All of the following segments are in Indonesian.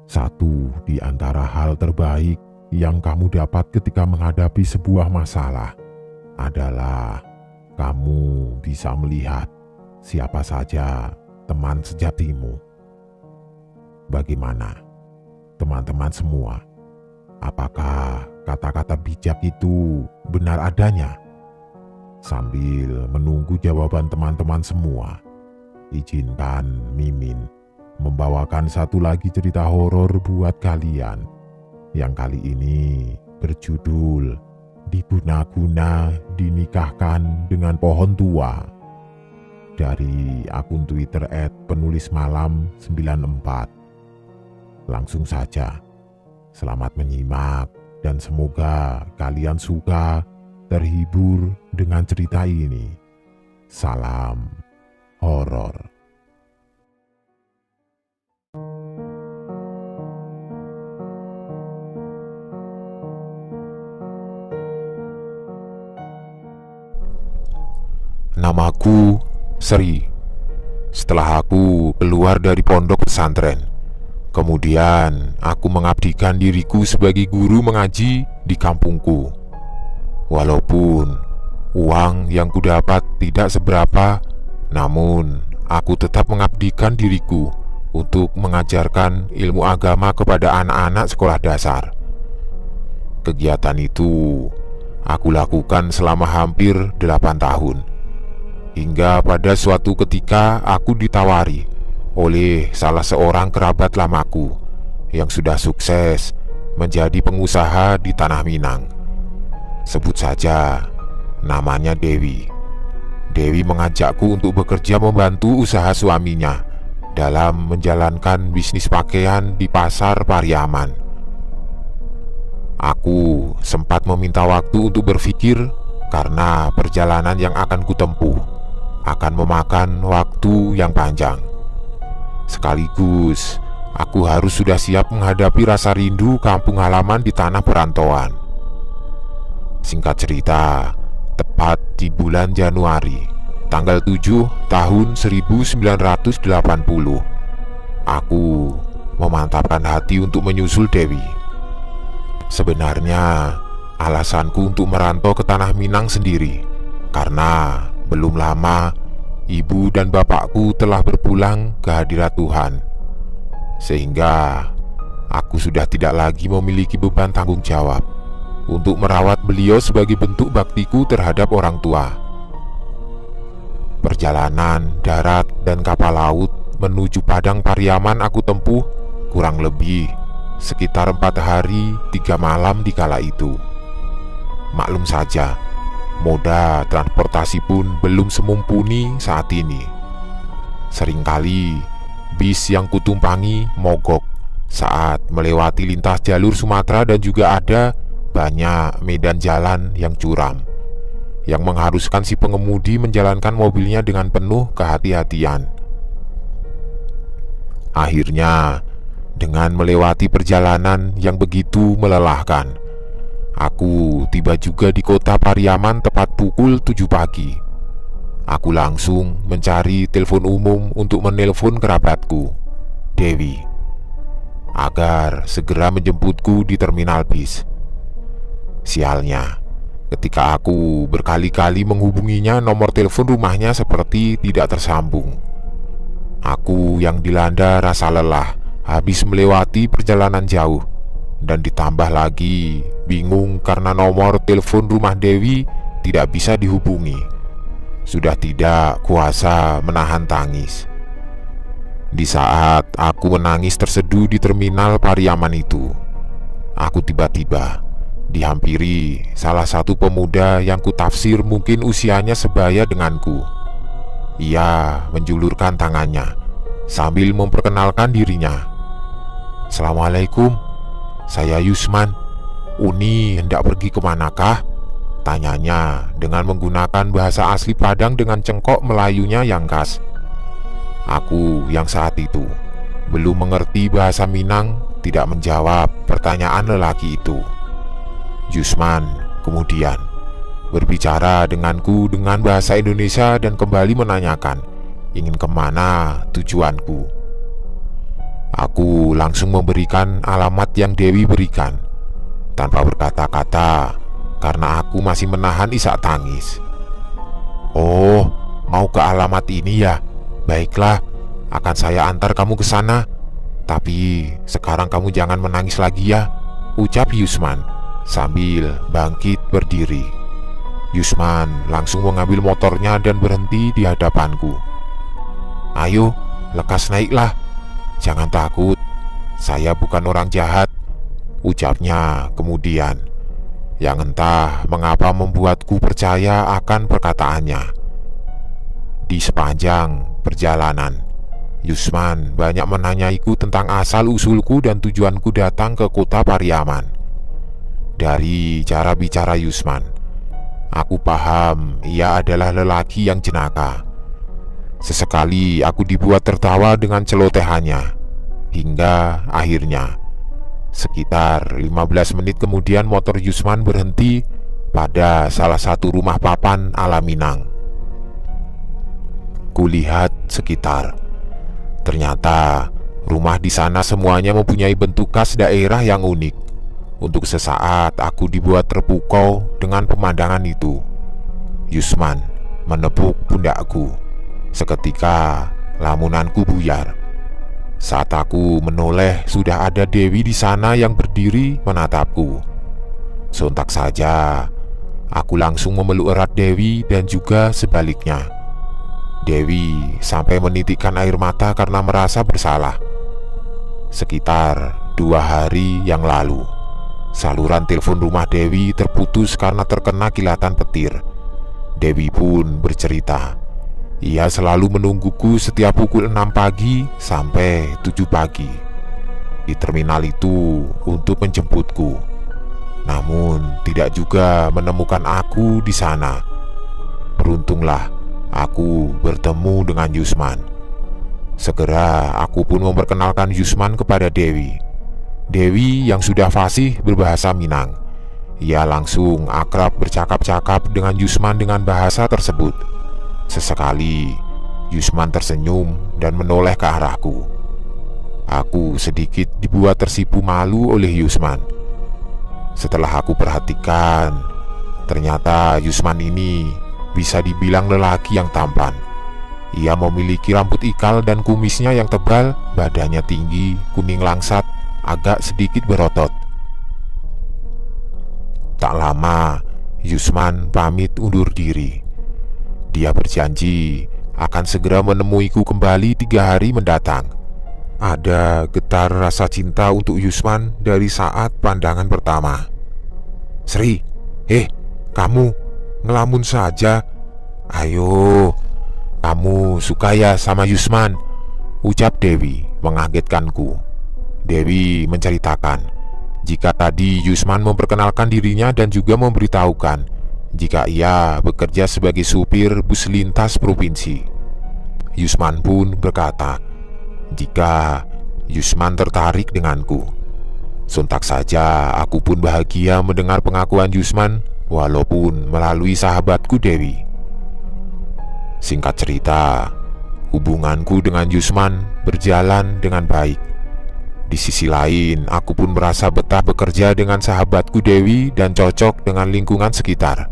Satu di antara hal terbaik yang kamu dapat ketika menghadapi sebuah masalah adalah kamu bisa melihat siapa saja teman sejatimu. Bagaimana, teman-teman semua? Apakah kata-kata bijak itu benar adanya? Sambil menunggu jawaban teman-teman semua, izinkan Mimin membawakan satu lagi cerita horor buat kalian yang kali ini berjudul Diguna-guna Dinikahkan dengan Pohon Tua, dari akun Twitter @penulismalam94. Langsung saja, selamat menyimak dan semoga kalian suka, terhibur dengan cerita ini. Salam horor. Namaku Sri. Setelah aku keluar dari pondok pesantren, kemudian aku mengabdikan diriku sebagai guru mengaji di kampungku. Walaupun uang yang kudapat tidak seberapa, namun aku tetap mengabdikan diriku untuk mengajarkan ilmu agama kepada anak-anak sekolah dasar. Kegiatan itu aku lakukan selama hampir 8 tahun. Hingga pada suatu ketika aku ditawari oleh salah seorang kerabat lamaku yang sudah sukses menjadi pengusaha di Tanah Minang. Sebut saja namanya Dewi. Dewi mengajakku untuk bekerja membantu usaha suaminya dalam menjalankan bisnis pakaian di pasar Pariaman. Aku sempat meminta waktu untuk berpikir karena perjalanan yang akan kutempuh akan memakan waktu yang panjang. Sekaligus aku harus sudah siap menghadapi rasa rindu kampung halaman di tanah perantauan. Singkat cerita, tepat di bulan Januari tanggal 7 tahun 1980, aku memantapkan hati untuk menyusul Dewi. Sebenarnya alasanku untuk merantau ke Tanah Minang sendiri karena belum lama ibu dan bapakku telah berpulang ke hadirat Tuhan, sehingga aku sudah tidak lagi memiliki beban tanggung jawab untuk merawat beliau sebagai bentuk baktiku terhadap orang tua. Perjalanan darat dan kapal laut menuju Padang Pariaman aku tempuh kurang lebih sekitar 4 hari 3 malam di kala itu. Maklum saja, moda transportasi pun belum semumpuni saat ini. Seringkali bis yang kutumpangi mogok saat melewati lintas jalur Sumatera, dan juga ada banyak medan jalan yang curam yang mengharuskan si pengemudi menjalankan mobilnya dengan penuh kehati-hatian. Akhirnya, dengan melewati perjalanan yang begitu melelahkan, aku tiba juga di kota Pariaman tepat pukul 7 pagi. Aku langsung mencari telepon umum untuk menelpon kerabatku, Dewi, agar segera menjemputku di terminal bis. Sialnya, ketika aku berkali-kali menghubunginya, nomor telepon rumahnya seperti tidak tersambung. Aku yang dilanda rasa lelah habis melewati perjalanan jauh, dan ditambah lagi bingung karena nomor telepon rumah Dewi tidak bisa dihubungi, sudah tidak kuasa menahan tangis. Di saat aku menangis terseduh di terminal Pariaman itu, aku tiba-tiba dihampiri salah satu pemuda yang kutafsir mungkin usianya sebaya denganku. Ia menjulurkan tangannya sambil memperkenalkan dirinya. "Assalamualaikum, saya Yusman. Uni hendak pergi kemanakah?" tanyanya dengan menggunakan bahasa asli Padang dengan cengkok Melayunya yang khas. Aku yang saat itu belum mengerti bahasa Minang tidak menjawab pertanyaan lelaki itu. Yusman kemudian berbicara denganku dengan bahasa Indonesia dan kembali menanyakan ingin kemana tujuanku. Aku langsung memberikan alamat yang Dewi berikan tanpa berkata-kata karena aku masih menahan isak tangis. "Oh, mau ke alamat ini ya? Baiklah, akan saya antar kamu ke sana. Tapi sekarang kamu jangan menangis lagi ya," ucap Yusman sambil bangkit berdiri. Yusman langsung mengambil motornya dan berhenti di hadapanku. "Ayo, lekas naiklah. Jangan takut, saya bukan orang jahat," ucapnya kemudian, yang entah mengapa membuatku percaya akan perkataannya. Di sepanjang perjalanan, Yusman banyak menanyaiku tentang asal-usulku dan tujuanku datang ke kota Pariaman. Dari cara bicara Yusman, aku paham ia adalah lelaki yang jenaka. Sesekali aku dibuat tertawa dengan celotehannya, hingga akhirnya sekitar 15 menit kemudian motor Yusman berhenti pada salah satu rumah papan ala Minang. Kulihat sekitar. Ternyata rumah di sana semuanya mempunyai bentuk khas daerah yang unik. Untuk sesaat aku dibuat terpukau dengan pemandangan itu. Yusman menepuk pundakku. Seketika lamunanku buyar. Saat aku menoleh, sudah ada Dewi di sana yang berdiri menatapku. Sontak saja aku langsung memeluk erat Dewi dan juga sebaliknya. Dewi sampai menitikkan air mata karena merasa bersalah. Sekitar 2 hari yang lalu, saluran telepon rumah Dewi terputus karena terkena kilatan petir. Dewi pun bercerita, ia selalu menungguku setiap pukul 6 pagi sampai 7 pagi di terminal itu untuk menjemputku. Namun tidak juga menemukan aku di sana. Beruntunglah aku bertemu dengan Yusman. Segera aku pun memperkenalkan Yusman kepada Dewi. Dewi yang sudah fasih berbahasa Minang. Ia langsung akrab bercakap-cakap dengan Yusman dengan bahasa tersebut. Sesekali Yusman tersenyum dan menoleh ke arahku. Aku sedikit dibuat tersipu malu oleh Yusman. Setelah aku perhatikan, ternyata Yusman ini bisa dibilang lelaki yang tampan. Ia memiliki rambut ikal dan kumisnya yang tebal, badannya tinggi, kuning langsat, agak sedikit berotot. Tak lama, Yusman pamit undur diri. Dia berjanji akan segera menemuiku kembali 3 hari mendatang. Ada getar rasa cinta untuk Yusman dari saat pandangan pertama. "Sri, kamu ngelamun saja. Ayo, kamu suka ya sama Yusman?" ucap Dewi mengagetkanku. Dewi menceritakan jika tadi Yusman memperkenalkan dirinya dan juga memberitahukan jika ia bekerja sebagai supir bus lintas provinsi. Yusman pun berkata jika Yusman tertarik denganku. Sontak saja aku pun bahagia mendengar pengakuan Yusman, walaupun melalui sahabatku Dewi. Singkat cerita, hubunganku dengan Yusman berjalan dengan baik. Di sisi lain, aku pun merasa betah bekerja dengan sahabatku Dewi dan cocok dengan lingkungan sekitar.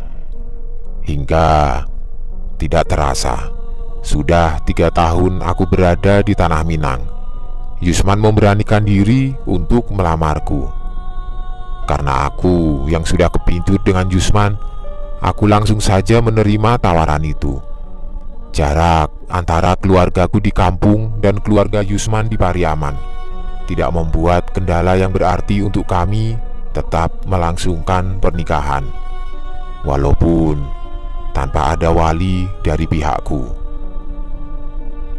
Hingga tidak terasa, sudah 3 tahun aku berada di tanah Minang. Yusman memberanikan diri untuk melamarku. Karena aku yang sudah kepincut dengan Yusman, aku langsung saja menerima tawaran itu. Jarak antara keluargaku di kampung dan keluarga Yusman di Pariaman tidak membuat kendala yang berarti untuk kami tetap melangsungkan pernikahan, walaupun tanpa ada wali dari pihakku.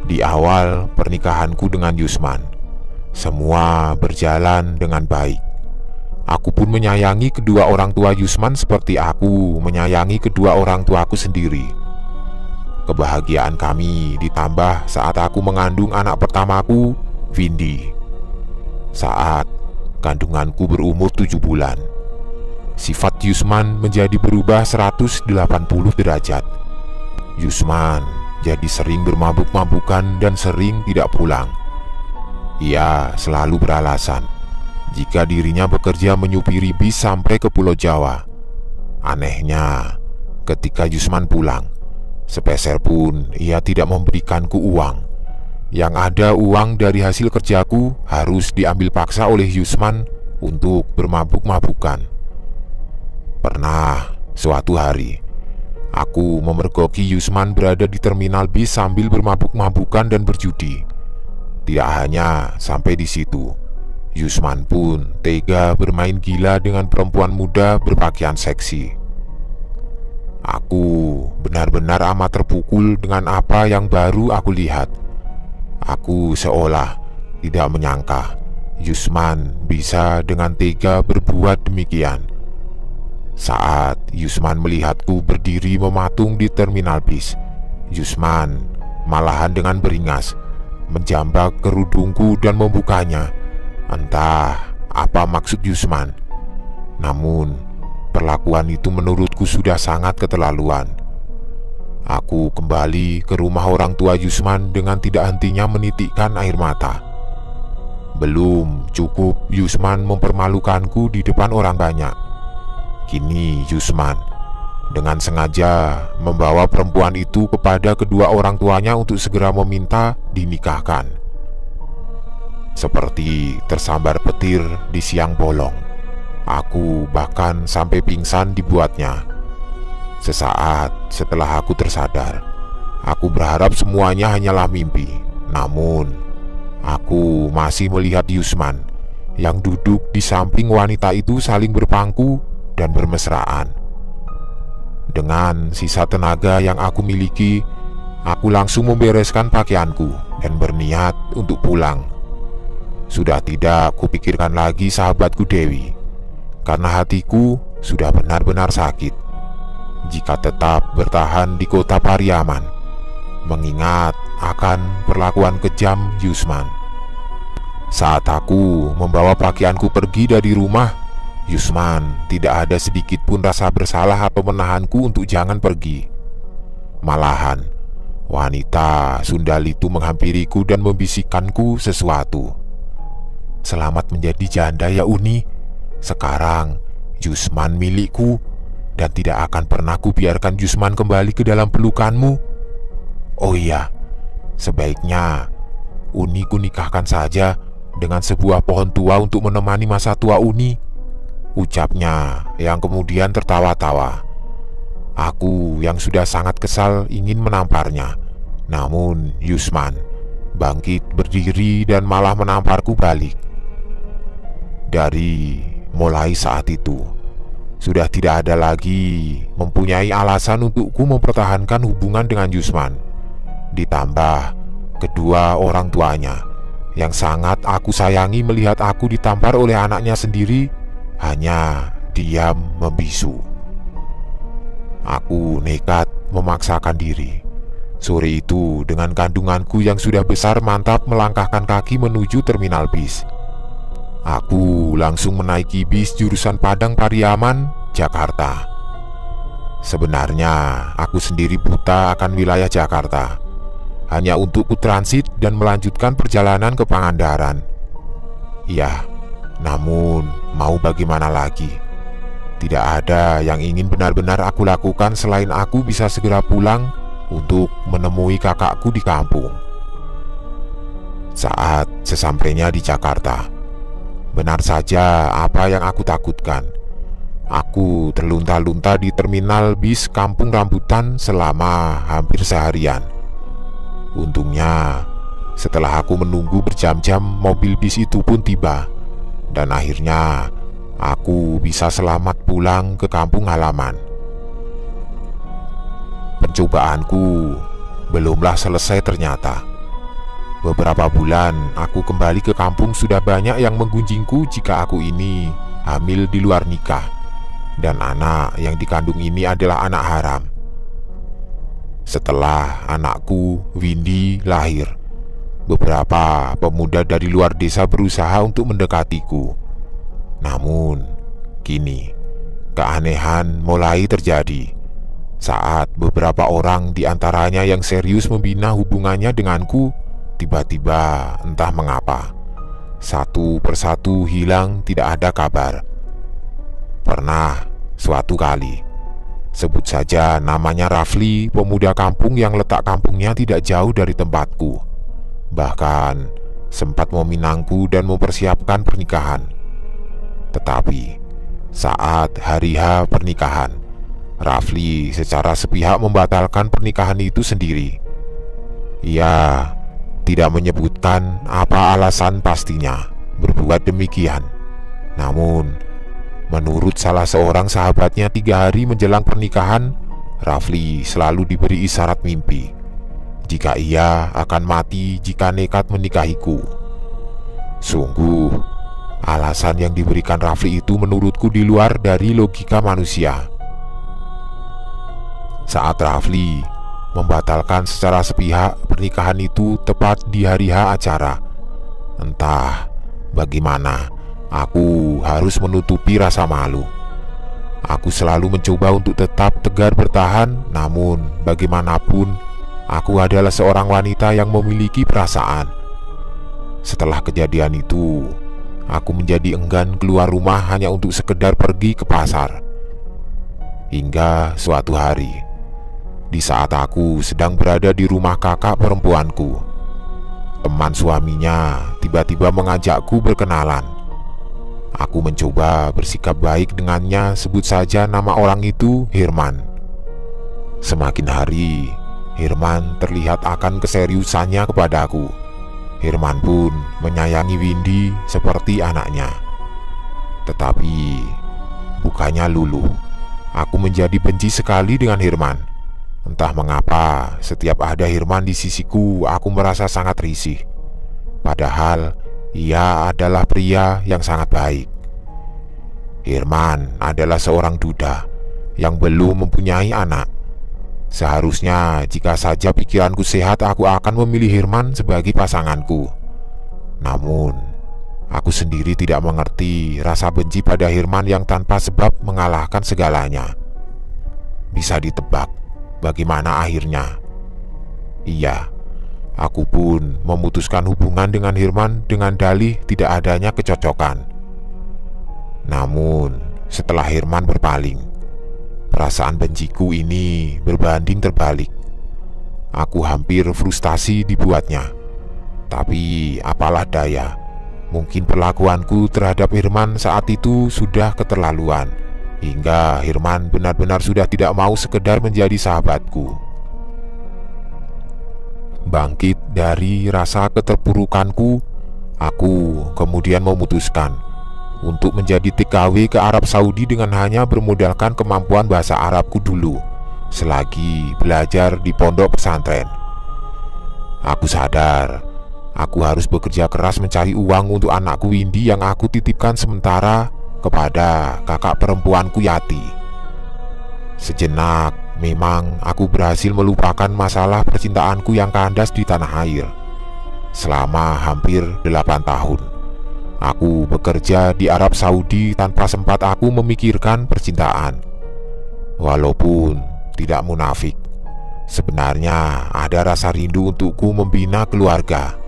Di awal pernikahanku dengan Yusman, semua berjalan dengan baik. Aku pun menyayangi kedua orang tua Yusman seperti aku menyayangi kedua orang tuaku sendiri. Kebahagiaan kami ditambah saat aku mengandung anak pertamaku, Vindi. Saat kandunganku berumur 7 bulan, sifat Yusman menjadi berubah 180 derajat. Yusman jadi sering bermabuk-mabukan dan sering tidak pulang. Ia selalu beralasan jika dirinya bekerja menyupiri bis sampai ke Pulau Jawa. Anehnya, ketika Yusman pulang, sepeser pun ia tidak memberikanku uang. Yang ada uang dari hasil kerjaku harus diambil paksa oleh Yusman untuk bermabuk-mabukan. Pernah suatu hari, aku memergoki Yusman berada di terminal bis sambil bermabuk-mabukan dan berjudi. Tidak hanya sampai di situ, Yusman pun tega bermain gila dengan perempuan muda berpakaian seksi. Aku benar-benar amat terpukul dengan apa yang baru aku lihat. Aku seolah tidak menyangka Yusman bisa dengan tega berbuat demikian. Saat Yusman melihatku berdiri mematung di terminal bis, Yusman malahan dengan beringas menjambak kerudungku dan membukanya. Entah apa maksud Yusman, namun perlakuan itu menurutku sudah sangat keterlaluan. Aku kembali ke rumah orang tua Yusman dengan tidak hentinya menitikkan air mata. Belum cukup Yusman mempermalukanku di depan orang banyak, kini Yusman dengan sengaja membawa perempuan itu kepada kedua orang tuanya untuk segera meminta dinikahkan. Seperti tersambar petir di siang bolong, aku bahkan sampai pingsan dibuatnya. Sesaat setelah aku tersadar, aku berharap semuanya hanyalah mimpi. Namun, aku masih melihat Yusman yang duduk di samping wanita itu saling berpangku dan bermesraan. Dengan sisa tenaga yang aku miliki, aku langsung membereskan pakaianku dan berniat untuk pulang. Sudah tidak kupikirkan lagi sahabatku Dewi, karena hatiku sudah benar-benar sakit jika tetap bertahan di kota Pariaman, mengingat akan perlakuan kejam Yusman. Saat aku membawa pakaianku pergi dari rumah, Yusman tidak ada sedikit pun rasa bersalah atau menahanku untuk jangan pergi. Malahan, wanita sundal itu menghampiriku dan membisikkanku sesuatu. "Selamat menjadi janda ya Uni. Sekarang Yusman milikku, dan tidak akan pernah kubiarkan Yusman kembali ke dalam pelukanmu. Oh iya, sebaiknya Uni kunikahkan saja dengan sebuah pohon tua untuk menemani masa tua Uni," ucapnya yang kemudian tertawa-tawa. Aku yang sudah sangat kesal ingin menamparnya, namun Yusman bangkit berdiri dan malah menamparku balik. Dari mulai saat itu, sudah tidak ada lagi mempunyai alasan untukku mempertahankan hubungan dengan Yusman. Ditambah kedua orang tuanya yang sangat aku sayangi melihat aku ditampar oleh anaknya sendiri, hanya diam membisu. Aku nekat memaksakan diri. Sore itu dengan kandunganku yang sudah besar mantap melangkahkan kaki menuju terminal bis. Aku langsung menaiki bis jurusan Padang Pariaman, Jakarta. Sebenarnya aku sendiri buta akan wilayah Jakarta, hanya untuk ku transit dan melanjutkan perjalanan ke Pangandaran. Ya, namun mau bagaimana lagi? Tidak ada yang ingin benar-benar aku lakukan selain aku bisa segera pulang untuk menemui kakakku di kampung. Saat sesampainya di Jakarta, benar saja apa yang aku takutkan. Aku terlunta-lunta di terminal bis Kampung Rambutan selama hampir seharian. Untungnya, setelah aku menunggu berjam-jam, mobil bis itu pun tiba. Dan akhirnya, aku bisa selamat pulang ke kampung halaman. Percobaanku belumlah selesai ternyata. Beberapa bulan aku kembali ke kampung sudah banyak yang menggunjingku jika aku ini hamil di luar nikah, dan anak yang dikandung ini adalah anak haram. Setelah anakku Windy lahir, beberapa pemuda dari luar desa berusaha untuk mendekatiku. Namun kini keanehan mulai terjadi saat beberapa orang di antaranya yang serius membina hubungannya denganku tiba-tiba entah mengapa satu persatu hilang, tidak ada kabar. Pernah suatu kali, sebut saja namanya Rafli, pemuda kampung yang letak kampungnya tidak jauh dari tempatku, bahkan sempat meminangku dan mempersiapkan pernikahan. Tetapi saat hari H pernikahan, Rafli secara sepihak membatalkan pernikahan itu sendiri. Ia tidak menyebutkan apa alasan pastinya berbuat demikian. Namun, menurut salah seorang sahabatnya, 3 hari menjelang pernikahan, Rafli selalu diberi isyarat mimpi jika ia akan mati jika nekat menikahiku. Sungguh, alasan yang diberikan Rafli itu menurutku di luar dari logika manusia. Saat Rafli membatalkan secara sepihak pernikahan itu tepat di hari H acara, entah bagaimana aku harus menutupi rasa malu. Aku selalu mencoba untuk tetap tegar bertahan, namun bagaimanapun aku adalah seorang wanita yang memiliki perasaan. Setelah kejadian itu, aku menjadi enggan keluar rumah hanya untuk sekedar pergi ke pasar. Hingga suatu hari, di saat aku sedang berada di rumah kakak perempuanku, teman suaminya tiba-tiba mengajakku berkenalan. Aku mencoba bersikap baik dengannya, sebut saja nama orang itu Herman. Semakin hari, Herman terlihat akan keseriusannya kepadaku. Herman pun menyayangi Windy seperti anaknya. Tetapi bukannya luluh, aku menjadi benci sekali dengan Herman. Entah mengapa, setiap ada Herman di sisiku, aku merasa sangat risih. Padahal ia adalah pria yang sangat baik. Herman adalah seorang duda yang belum mempunyai anak. Seharusnya jika saja pikiranku sehat, aku akan memilih Herman sebagai pasanganku. Namun, aku sendiri tidak mengerti rasa benci pada Herman yang tanpa sebab mengalahkan segalanya. Bisa ditebak bagaimana akhirnya? Iya, aku pun memutuskan hubungan dengan Herman dengan dalih tidak adanya kecocokan. Namun, setelah Herman berpaling, perasaan benciku ini berbanding terbalik. Aku hampir frustasi dibuatnya. Tapi apalah daya, mungkin perlakuanku terhadap Herman saat itu sudah keterlaluan, hingga Herman benar-benar sudah tidak mau sekedar menjadi sahabatku. Bangkit dari rasa keterpurukanku, aku kemudian memutuskan untuk menjadi TKW ke Arab Saudi dengan hanya bermodalkan kemampuan bahasa Arabku dulu selagi belajar di pondok pesantren. Aku sadar aku harus bekerja keras mencari uang untuk anakku Windy yang aku titipkan sementara kepada kakak perempuanku Yati. Sejenak memang aku berhasil melupakan masalah percintaanku yang kandas di tanah air. Selama hampir 8 tahun aku bekerja di Arab Saudi tanpa sempat aku memikirkan percintaan. Walaupun tidak munafik, sebenarnya ada rasa rindu untukku membina keluarga.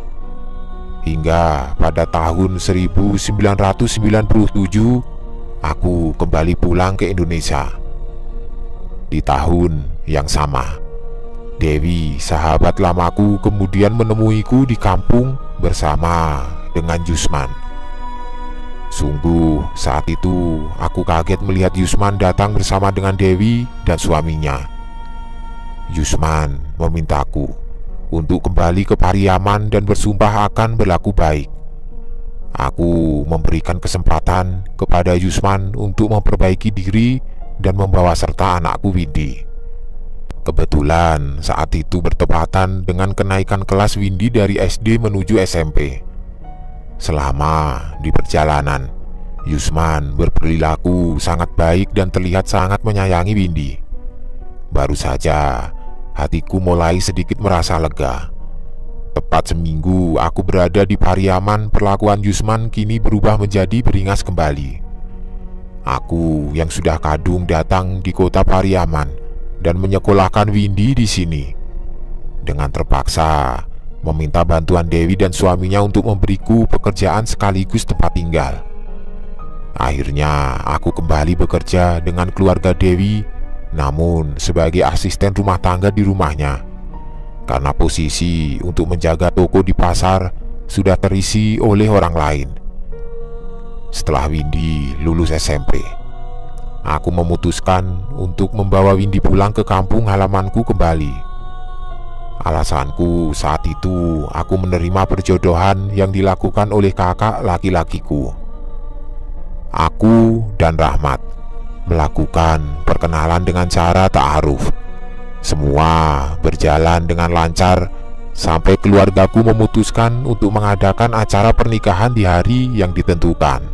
Hingga pada tahun 1997 aku kembali pulang ke Indonesia. Di tahun yang sama, Dewi, sahabat lamaku, kemudian menemuiku di kampung bersama dengan Yusman. Sungguh saat itu aku kaget melihat Yusman datang bersama dengan Dewi dan suaminya. Yusman memintaku untuk kembali ke Pariaman dan bersumpah akan berlaku baik. Aku memberikan kesempatan kepada Yusman untuk memperbaiki diri dan membawa serta anakku Windy. Kebetulan saat itu bertepatan dengan kenaikan kelas Windy dari SD menuju SMP. Selama di perjalanan, Yusman berperilaku sangat baik dan terlihat sangat menyayangi Windy. Baru saja hatiku mulai sedikit merasa lega. Tepat seminggu aku berada di Pariaman, perlakuan Yusman kini berubah menjadi beringas kembali. Aku yang sudah kadung datang di kota Pariaman dan menyekolahkan Windy di sini. Dengan terpaksa, meminta bantuan Dewi dan suaminya untuk memberiku pekerjaan sekaligus tempat tinggal. Akhirnya aku kembali bekerja dengan keluarga Dewi, namun sebagai asisten rumah tangga di rumahnya, karena posisi untuk menjaga toko di pasar sudah terisi oleh orang lain. Setelah Windy lulus SMP, aku memutuskan untuk membawa Windy pulang ke kampung halamanku kembali. Alasanku saat itu aku menerima perjodohan yang dilakukan oleh kakak laki-lakiku. Aku dan Rahmat melakukan perkenalan dengan cara ta'aruf. Semua berjalan dengan lancar sampai keluargaku memutuskan untuk mengadakan acara pernikahan di hari yang ditentukan.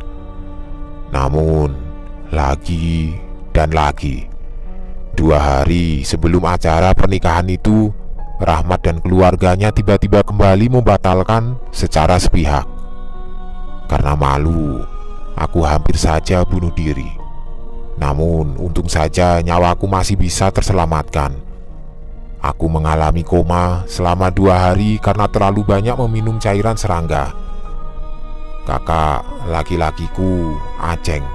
Namun, lagi dan lagi, 2 hari sebelum acara pernikahan itu, Rahmat dan keluarganya tiba-tiba kembali membatalkan secara sepihak. Karena malu, aku hampir saja bunuh diri. Namun untung saja nyawaku masih bisa terselamatkan. Aku mengalami koma selama 2 hari karena terlalu banyak meminum cairan serangga. Kakak laki-lakiku, Aceng,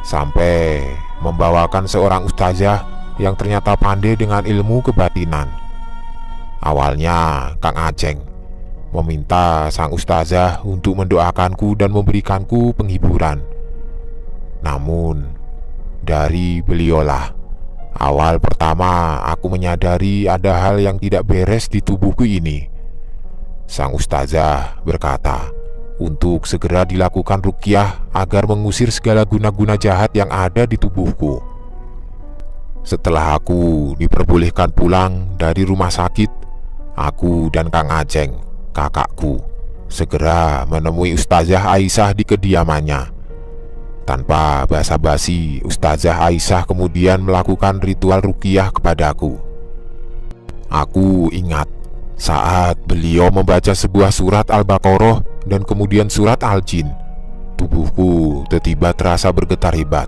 sampai membawakan seorang ustazah yang ternyata pandai dengan ilmu kebatinan. Awalnya Kang Aceng meminta sang ustazah untuk mendoakanku dan memberikanku penghiburan. Namun dari beliaulah awal pertama aku menyadari ada hal yang tidak beres di tubuhku ini. Sang ustazah berkata untuk segera dilakukan ruqyah agar mengusir segala guna-guna jahat yang ada di tubuhku. Setelah aku diperbolehkan pulang dari rumah sakit, aku dan Kang Aceng, kakakku, segera menemui Ustazah Aisyah di kediamannya. Tanpa basa-basi, Ustazah Aisyah kemudian melakukan ritual ruqyah kepadaku. Aku ingat saat beliau membaca sebuah surat Al-Baqarah dan kemudian surat Al-Jin, tubuhku tiba-tiba terasa bergetar hebat.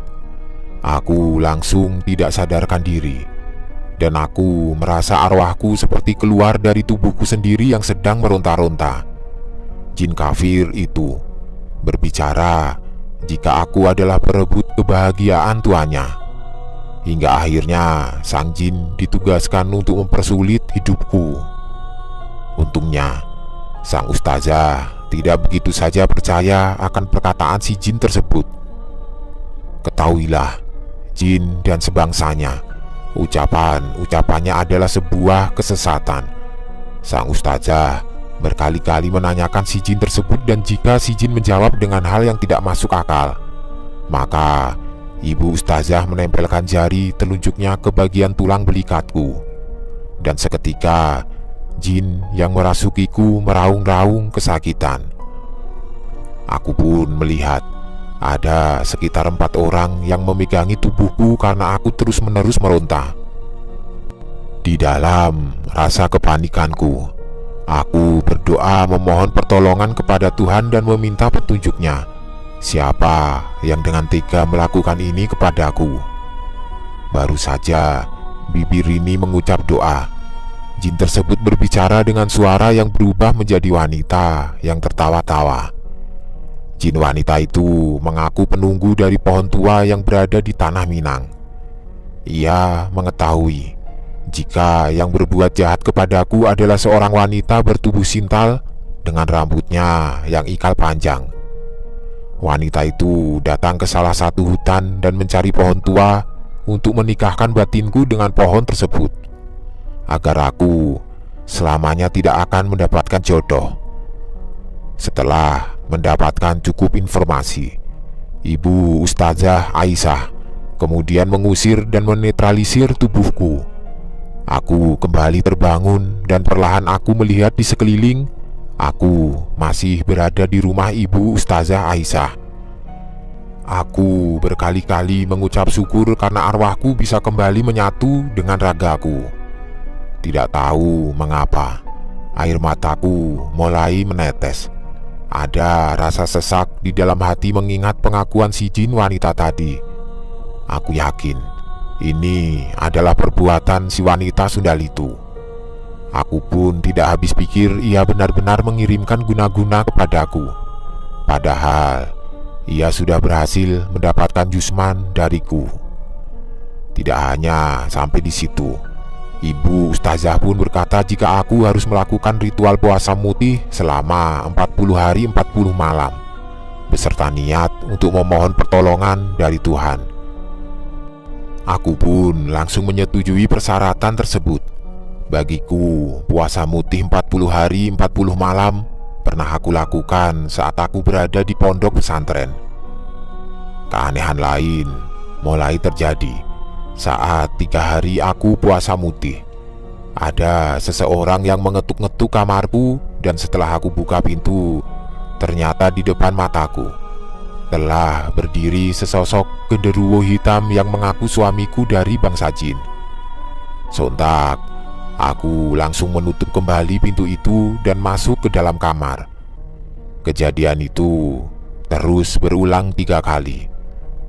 Aku langsung tidak sadarkan diri, dan aku merasa arwahku seperti keluar dari tubuhku sendiri yang sedang meronta-ronta. Jin kafir itu berbicara jika aku adalah perebut kebahagiaan tuannya. Hingga akhirnya sang jin ditugaskan untuk mempersulit hidupku. Untungnya sang ustazah tidak begitu saja percaya akan perkataan si jin tersebut. Ketahuilah, jin dan sebangsanya, ucapannya adalah sebuah kesesatan. Sang ustazah berkali-kali menanyakan si jin tersebut, dan jika si jin menjawab dengan hal yang tidak masuk akal, maka ibu ustazah menempelkan jari telunjuknya ke bagian tulang belikatku. Dan seketika jin yang merasukiku meraung-raung kesakitan. Aku pun melihat ada sekitar 4 orang yang memegangi tubuhku karena aku terus-menerus meronta. Di dalam rasa kepanikanku, aku berdoa memohon pertolongan kepada Tuhan dan meminta petunjuknya. Siapa yang dengan tega melakukan ini kepadaku? Baru saja bibir Rini mengucap doa, jin tersebut berbicara dengan suara yang berubah menjadi wanita yang tertawa-tawa. Jin wanita itu mengaku penunggu dari pohon tua yang berada di tanah Minang. Ia mengetahui jika yang berbuat jahat kepadaku adalah seorang wanita bertubuh sintal dengan rambutnya yang ikal panjang. Wanita itu datang ke salah satu hutan dan mencari pohon tua untuk menikahkan batinku dengan pohon tersebut, agar aku selamanya tidak akan mendapatkan jodoh. Setelah mendapatkan cukup informasi, ibu Ustazah Aisyah kemudian mengusir dan menetralisir tubuhku. Aku kembali terbangun dan perlahan aku melihat di sekeliling. Aku masih berada di rumah ibu Ustazah Aisyah. Aku berkali-kali mengucap syukur karena arwahku bisa kembali menyatu dengan ragaku. Tidak tahu mengapa air mataku mulai menetes. Ada rasa sesak di dalam hati mengingat pengakuan si jin wanita tadi. Aku yakin ini adalah perbuatan si wanita sundal itu. Aku pun tidak habis pikir ia benar-benar mengirimkan guna-guna kepadaku. Padahal ia sudah berhasil mendapatkan jusman dariku. Tidak hanya sampai di situ, Ibu Ustazah pun berkata jika aku harus melakukan ritual puasa mutih selama 40 hari 40 malam, beserta niat untuk memohon pertolongan dari Tuhan. Aku pun langsung menyetujui persyaratan tersebut. Bagiku, puasa mutih 40 hari 40 malam pernah aku lakukan saat aku berada di pondok pesantren. Keanehan lain mulai terjadi saat 3 hari aku puasa mutih. Ada seseorang yang mengetuk-ngetuk kamarku, dan setelah aku buka pintu, ternyata di depan mataku telah berdiri sesosok genderuwo hitam yang mengaku suamiku dari bangsa jin. Sontak, aku langsung menutup kembali pintu itu dan masuk ke dalam kamar. Kejadian itu terus berulang 3 kali.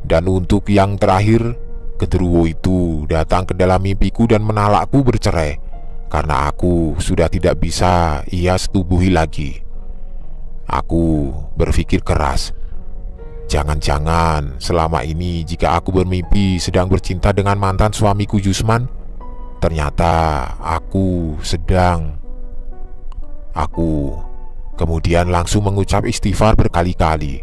Dan untuk yang terakhir, genderuwo itu datang ke dalam mimpiku dan menalakku bercerai karena aku sudah tidak bisa ia setubuhi lagi. Aku berpikir keras. Jangan-jangan selama ini jika aku bermimpi sedang bercinta dengan mantan suamiku Jusman, ternyata aku kemudian langsung mengucap istighfar berkali-kali.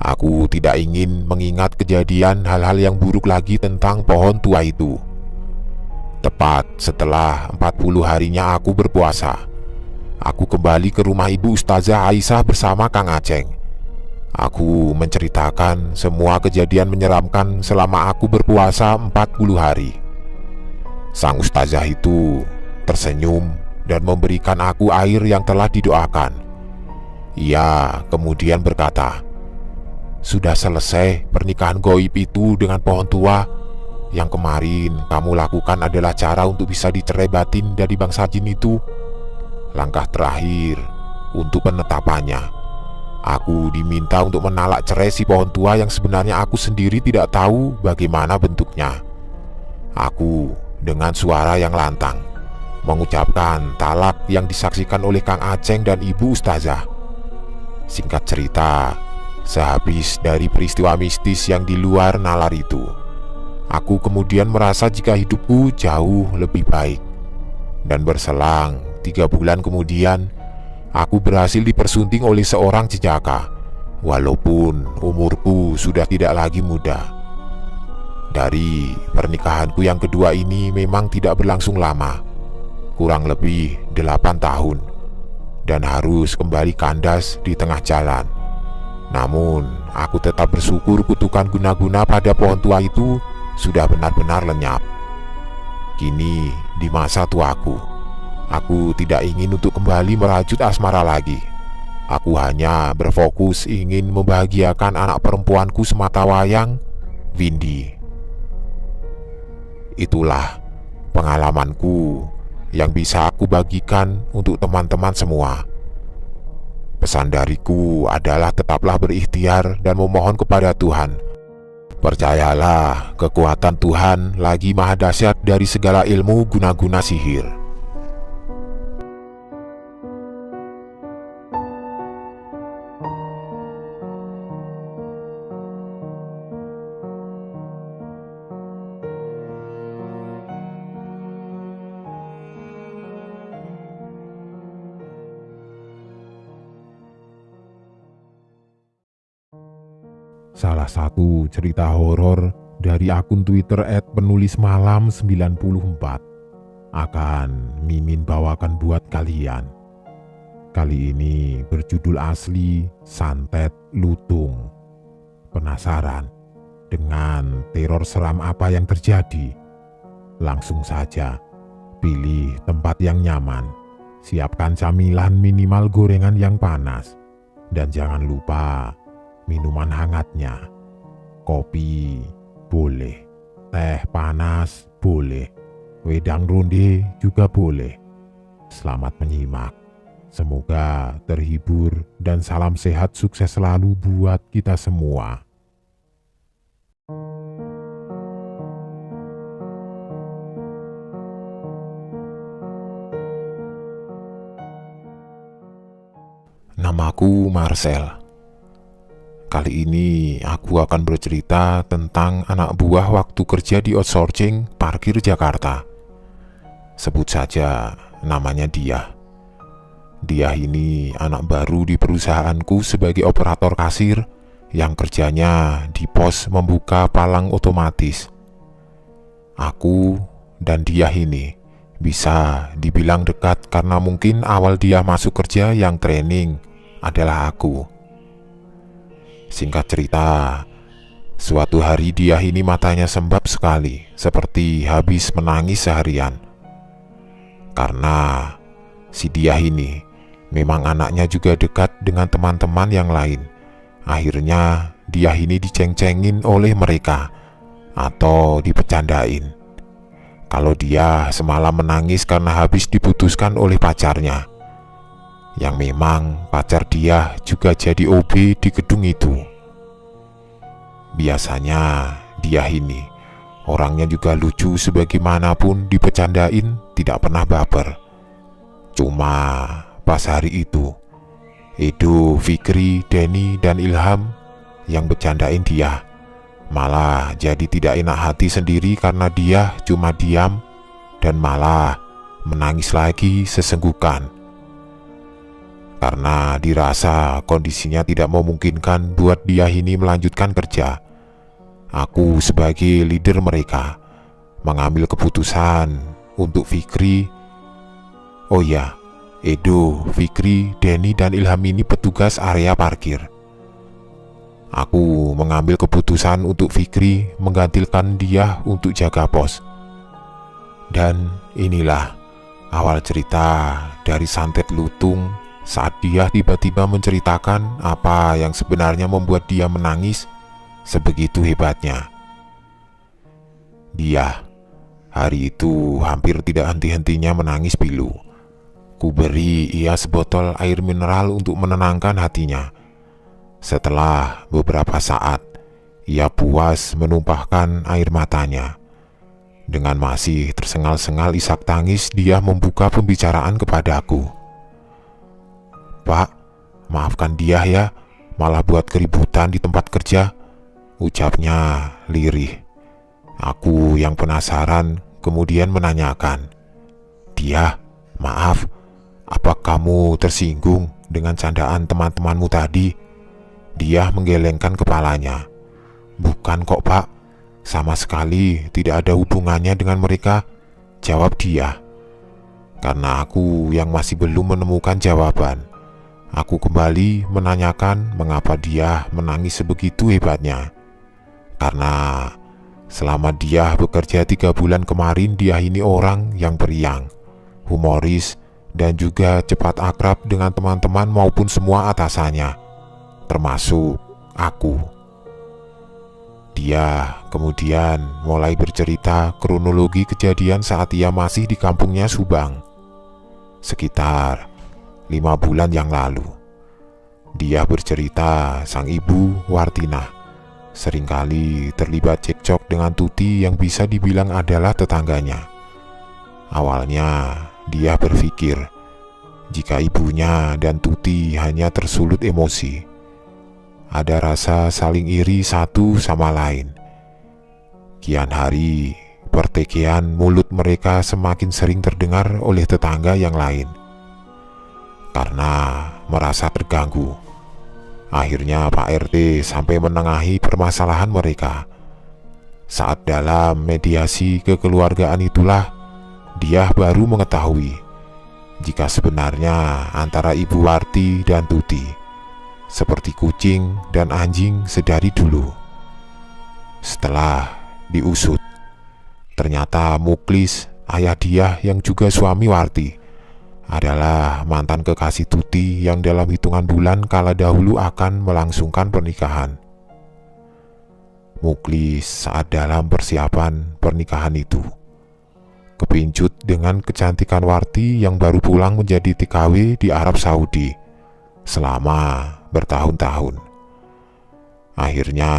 Aku tidak ingin mengingat kejadian hal-hal yang buruk lagi tentang pohon tua itu. Tepat setelah 40 harinya aku berpuasa, aku kembali ke rumah Ibu Ustazah Aisyah bersama Kang Aceng. Aku menceritakan semua kejadian menyeramkan selama aku berpuasa 40 hari. Sang ustazah itu tersenyum dan memberikan aku air yang telah didoakan. Ia kemudian berkata, "Sudah selesai pernikahan goib itu dengan pohon tua. Yang kemarin kamu lakukan adalah cara untuk bisa dicerai batin dari bangsa jin itu. Langkah terakhir untuk penetapannya, aku diminta untuk menalak cerai si pohon tua yang sebenarnya aku sendiri tidak tahu bagaimana bentuknya." Aku dengan suara yang lantang mengucapkan talak yang disaksikan oleh Kang Aceng dan Ibu Ustazah. Singkat cerita, sehabis dari peristiwa mistis yang di luar nalar itu, aku kemudian merasa jika hidupku jauh lebih baik. Dan berselang 3 bulan kemudian, aku berhasil dipersunting oleh seorang jejaka, walaupun umurku sudah tidak lagi muda. Dari pernikahanku yang kedua ini memang tidak berlangsung lama, kurang lebih 8 tahun, dan harus kembali kandas di tengah jalan. Namun, aku tetap bersyukur kutukan guna-guna pada pohon tua itu sudah benar-benar lenyap. Kini, di masa tuaku, aku tidak ingin untuk kembali merajut asmara lagi. Aku hanya berfokus ingin membahagiakan anak perempuanku sematawayang, Windy. Itulah pengalamanku yang bisa aku bagikan untuk teman-teman semua. Pesan dariku adalah tetaplah berikhtiar dan memohon kepada Tuhan. Percayalah, kekuatan Tuhan lagi maha dahsyat dari segala ilmu guna-guna sihir. Salah satu cerita horor dari akun Twitter @penulismalam94 akan Mimin bawakan buat kalian. Kali ini berjudul asli Santet Lutung. Penasaran dengan teror seram apa yang terjadi? Langsung saja pilih tempat yang nyaman, siapkan camilan minimal gorengan yang panas, dan jangan lupa minuman hangatnya. Kopi boleh, teh panas boleh, wedang ronde juga boleh. Selamat menyimak. Semoga terhibur dan salam sehat sukses selalu buat kita semua. Namaku Marcel. Kali ini aku akan bercerita tentang anak buah waktu kerja di outsourcing parkir Jakarta. Sebut saja namanya Diah. Diah ini anak baru di perusahaanku sebagai operator kasir yang kerjanya di pos membuka palang otomatis. Aku dan Diah ini bisa dibilang dekat karena mungkin awal dia masuk kerja yang training adalah aku. Singkat cerita, suatu hari Diah ini matanya sembab sekali, seperti habis menangis seharian. Karena si Diah ini memang anaknya juga dekat dengan teman-teman yang lain. Akhirnya Diah ini diceng-cengin oleh mereka atau dipecandain kalau dia semalam menangis karena habis diputuskan oleh pacarnya, yang memang pacar dia juga jadi OB di gedung itu. Biasanya Diah ini orangnya juga lucu, sebagaimanapun dipecandain tidak pernah baper. Cuma pas hari itu Edo, Fikri, Denny, dan Ilham yang bercandain dia malah jadi tidak enak hati sendiri karena dia cuma diam dan malah menangis lagi sesenggukan. Karena dirasa kondisinya tidak memungkinkan buat Diah ini melanjutkan kerja, aku sebagai leader mereka mengambil keputusan untuk Fikri. Oh ya, Edo, Fikri, Denny, dan Ilham ini petugas area parkir. Aku mengambil keputusan untuk Fikri menggantikan dia untuk jaga pos. Dan inilah awal cerita dari santet lutung saat dia tiba-tiba menceritakan apa yang sebenarnya membuat dia menangis sebegitu hebatnya. Dia hari itu hampir tidak henti-hentinya menangis pilu. Ku beri ia sebotol air mineral untuk menenangkan hatinya. Setelah beberapa saat, ia puas menumpahkan air matanya. Dengan masih tersengal-sengal isak tangis, dia membuka pembicaraan kepadaku. "Pak, maafkan Diah ya, malah buat keributan di tempat kerja," ucapnya lirih. Aku yang penasaran kemudian menanyakan, "Diah, maaf, apa kamu tersinggung dengan candaan teman-temanmu tadi?" Dia menggelengkan kepalanya. "Bukan kok Pak, sama sekali tidak ada hubungannya dengan mereka," jawab dia. Karena aku yang masih belum menemukan jawaban, aku kembali menanyakan mengapa dia menangis sebegitu hebatnya. Karena selama dia bekerja 3 bulan kemarin, dia ini orang yang periang, humoris, dan juga cepat akrab dengan teman-teman maupun semua atasannya, termasuk aku. Dia kemudian mulai bercerita kronologi kejadian saat ia masih di kampungnya Subang, sekitar 5 bulan yang lalu. Dia bercerita sang ibu Wartina seringkali terlibat cekcok dengan Tuti yang bisa dibilang adalah tetangganya. Awalnya dia berpikir jika ibunya dan Tuti hanya tersulut emosi, ada rasa saling iri satu sama lain. Kian hari, pertikaian mulut mereka semakin sering terdengar oleh tetangga yang lain. Karena merasa terganggu, akhirnya Pak RT sampai menengahi permasalahan mereka. Saat dalam mediasi kekeluargaan itulah dia baru mengetahui jika sebenarnya antara Ibu Warti dan Tuti seperti kucing dan anjing sedari dulu. Setelah diusut, ternyata Muklis, ayah dia yang juga suami Warti, adalah mantan kekasih Tuti yang dalam hitungan bulan kala dahulu akan melangsungkan pernikahan. Muklis saat dalam persiapan pernikahan itu kepincut dengan kecantikan Warti yang baru pulang menjadi TKW di Arab Saudi selama bertahun-tahun. Akhirnya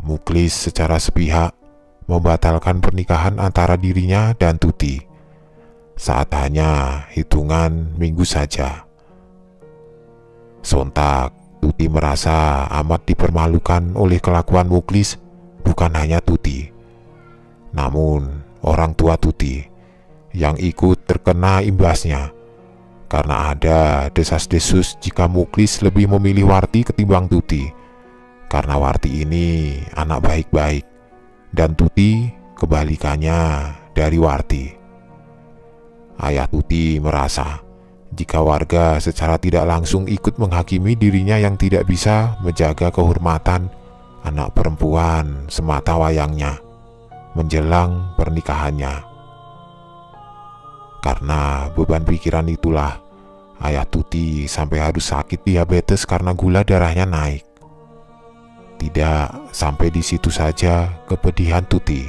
Muklis secara sepihak membatalkan pernikahan antara dirinya dan Tuti saat hanya hitungan minggu saja. Sontak Tuti merasa amat dipermalukan oleh kelakuan Muklis. Bukan hanya Tuti, namun orang tua Tuti yang ikut terkena imbasnya, karena ada desas-desus jika Muklis lebih memilih Warti ketimbang Tuti, karena Warti ini anak baik-baik dan Tuti kebalikannya dari Warti. Ayah Tuti merasa jika warga secara tidak langsung ikut menghakimi dirinya yang tidak bisa menjaga kehormatan anak perempuan semata wayangnya menjelang pernikahannya. Karena beban pikiran itulah ayah Tuti sampai harus sakit diabetes karena gula darahnya naik. Tidak sampai di situ saja kepedihan Tuti.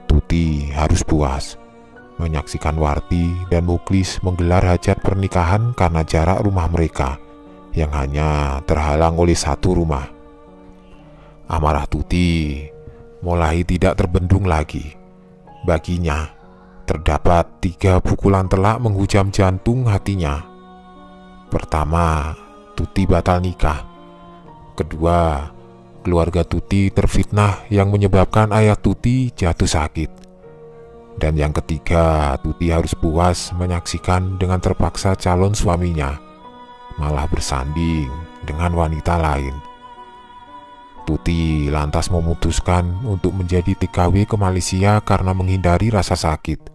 Tuti harus puas menyaksikan Warti dan Muklis menggelar hajat pernikahan karena jarak rumah mereka yang hanya terhalang oleh satu rumah. Amarah Tuti mulai tidak terbendung lagi. Baginya terdapat 3 pukulan telak menghujam jantung hatinya. Pertama, Tuti batal nikah. Kedua, keluarga Tuti terfitnah yang menyebabkan ayah Tuti jatuh sakit. Dan yang ketiga, Tuti harus puas menyaksikan dengan terpaksa calon suaminya malah bersanding dengan wanita lain. Tuti lantas memutuskan untuk menjadi TKW ke Malaysia karena menghindari rasa sakit